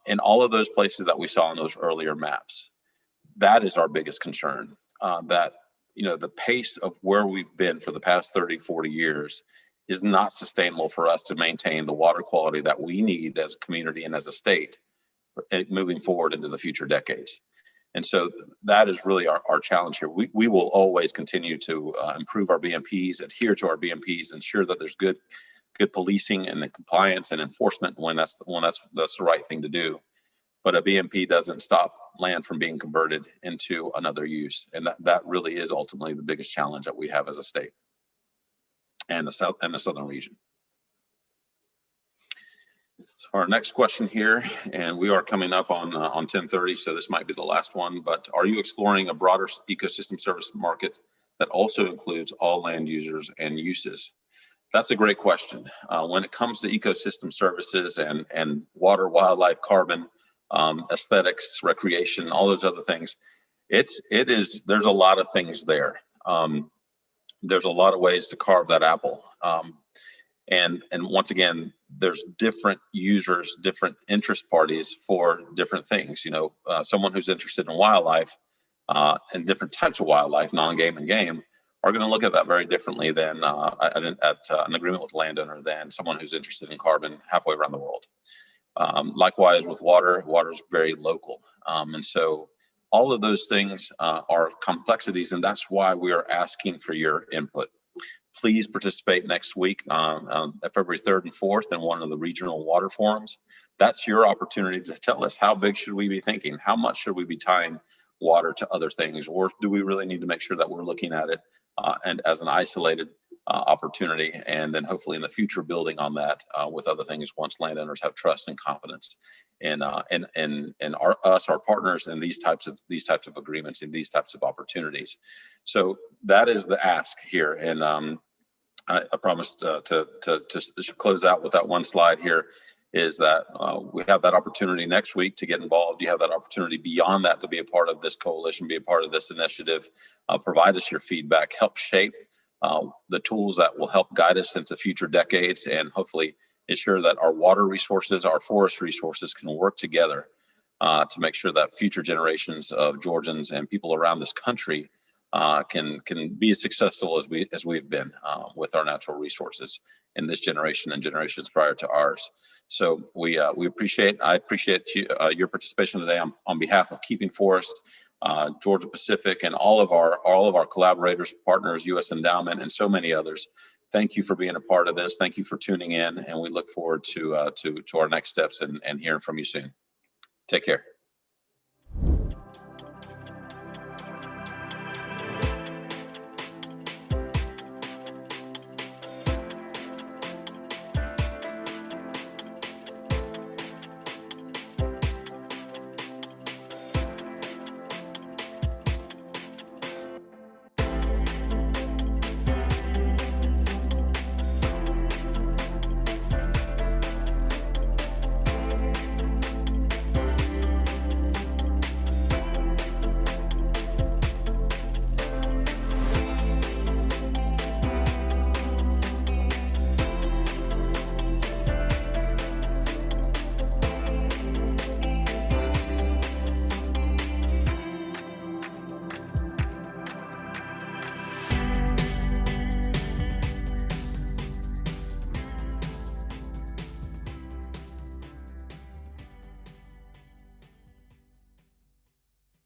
in all of those places that we saw in those earlier maps. That is our biggest concern, that the pace of where we've been for the past 30, 40 years is not sustainable for us to maintain the water quality that we need as a community and as a state moving forward into the future decades. And so that is really our challenge here. We will always continue to improve our BMPs, adhere to our BMPs, ensure that there's good policing and compliance and enforcement when that's the right thing to do. But a BMP doesn't stop land from being converted into another use, and that really is ultimately the biggest challenge that we have as a state and the southern region. So our next question here, and we are coming up on 10:30, so this might be the last one, but are you exploring a broader ecosystem service market that also includes all land users and uses? That's a great question. When it comes to ecosystem services and water, wildlife, carbon, aesthetics, recreation, all those other things, there's a lot of things there. There's a lot of ways to carve that apple. And once again, there's different users, different interest parties for different things. Someone who's interested in wildlife and different types of wildlife, non-game and game, are going to look at that very differently than at an agreement with a landowner than someone who's interested in carbon halfway around the world. Likewise with water is very local. And so all of those things are complexities, and that's why we are asking for your input. Please participate next week on February 3rd and 4th in one of the regional water forums. That's your opportunity to tell us, how big should we be thinking? How much should we be tying water to other things? Or do we really need to make sure that we're looking at it and as an isolated opportunity, and then hopefully in the future building on that with other things once landowners have trust and confidence in our partners in these types of agreements and these types of opportunities. So that is the ask here, and I promised to close out with that one slide here, is that we have that opportunity next week to get involved. You have that opportunity beyond that to be a part of this coalition, be a part of this initiative, provide us your feedback, help shape the tools that will help guide us into future decades, and hopefully ensure that our water resources, our forest resources can work together to make sure that future generations of Georgians and people around this country can be as successful as we've been with our natural resources in this generation and generations prior to ours. So I appreciate your participation today on behalf of Keeping Forest, Georgia Pacific, and all of our collaborators, partners, U.S. Endowment, and so many others. thank you for being a part of this. Thank you for tuning in, and we look forward to our next steps and hearing from you soon. Take care.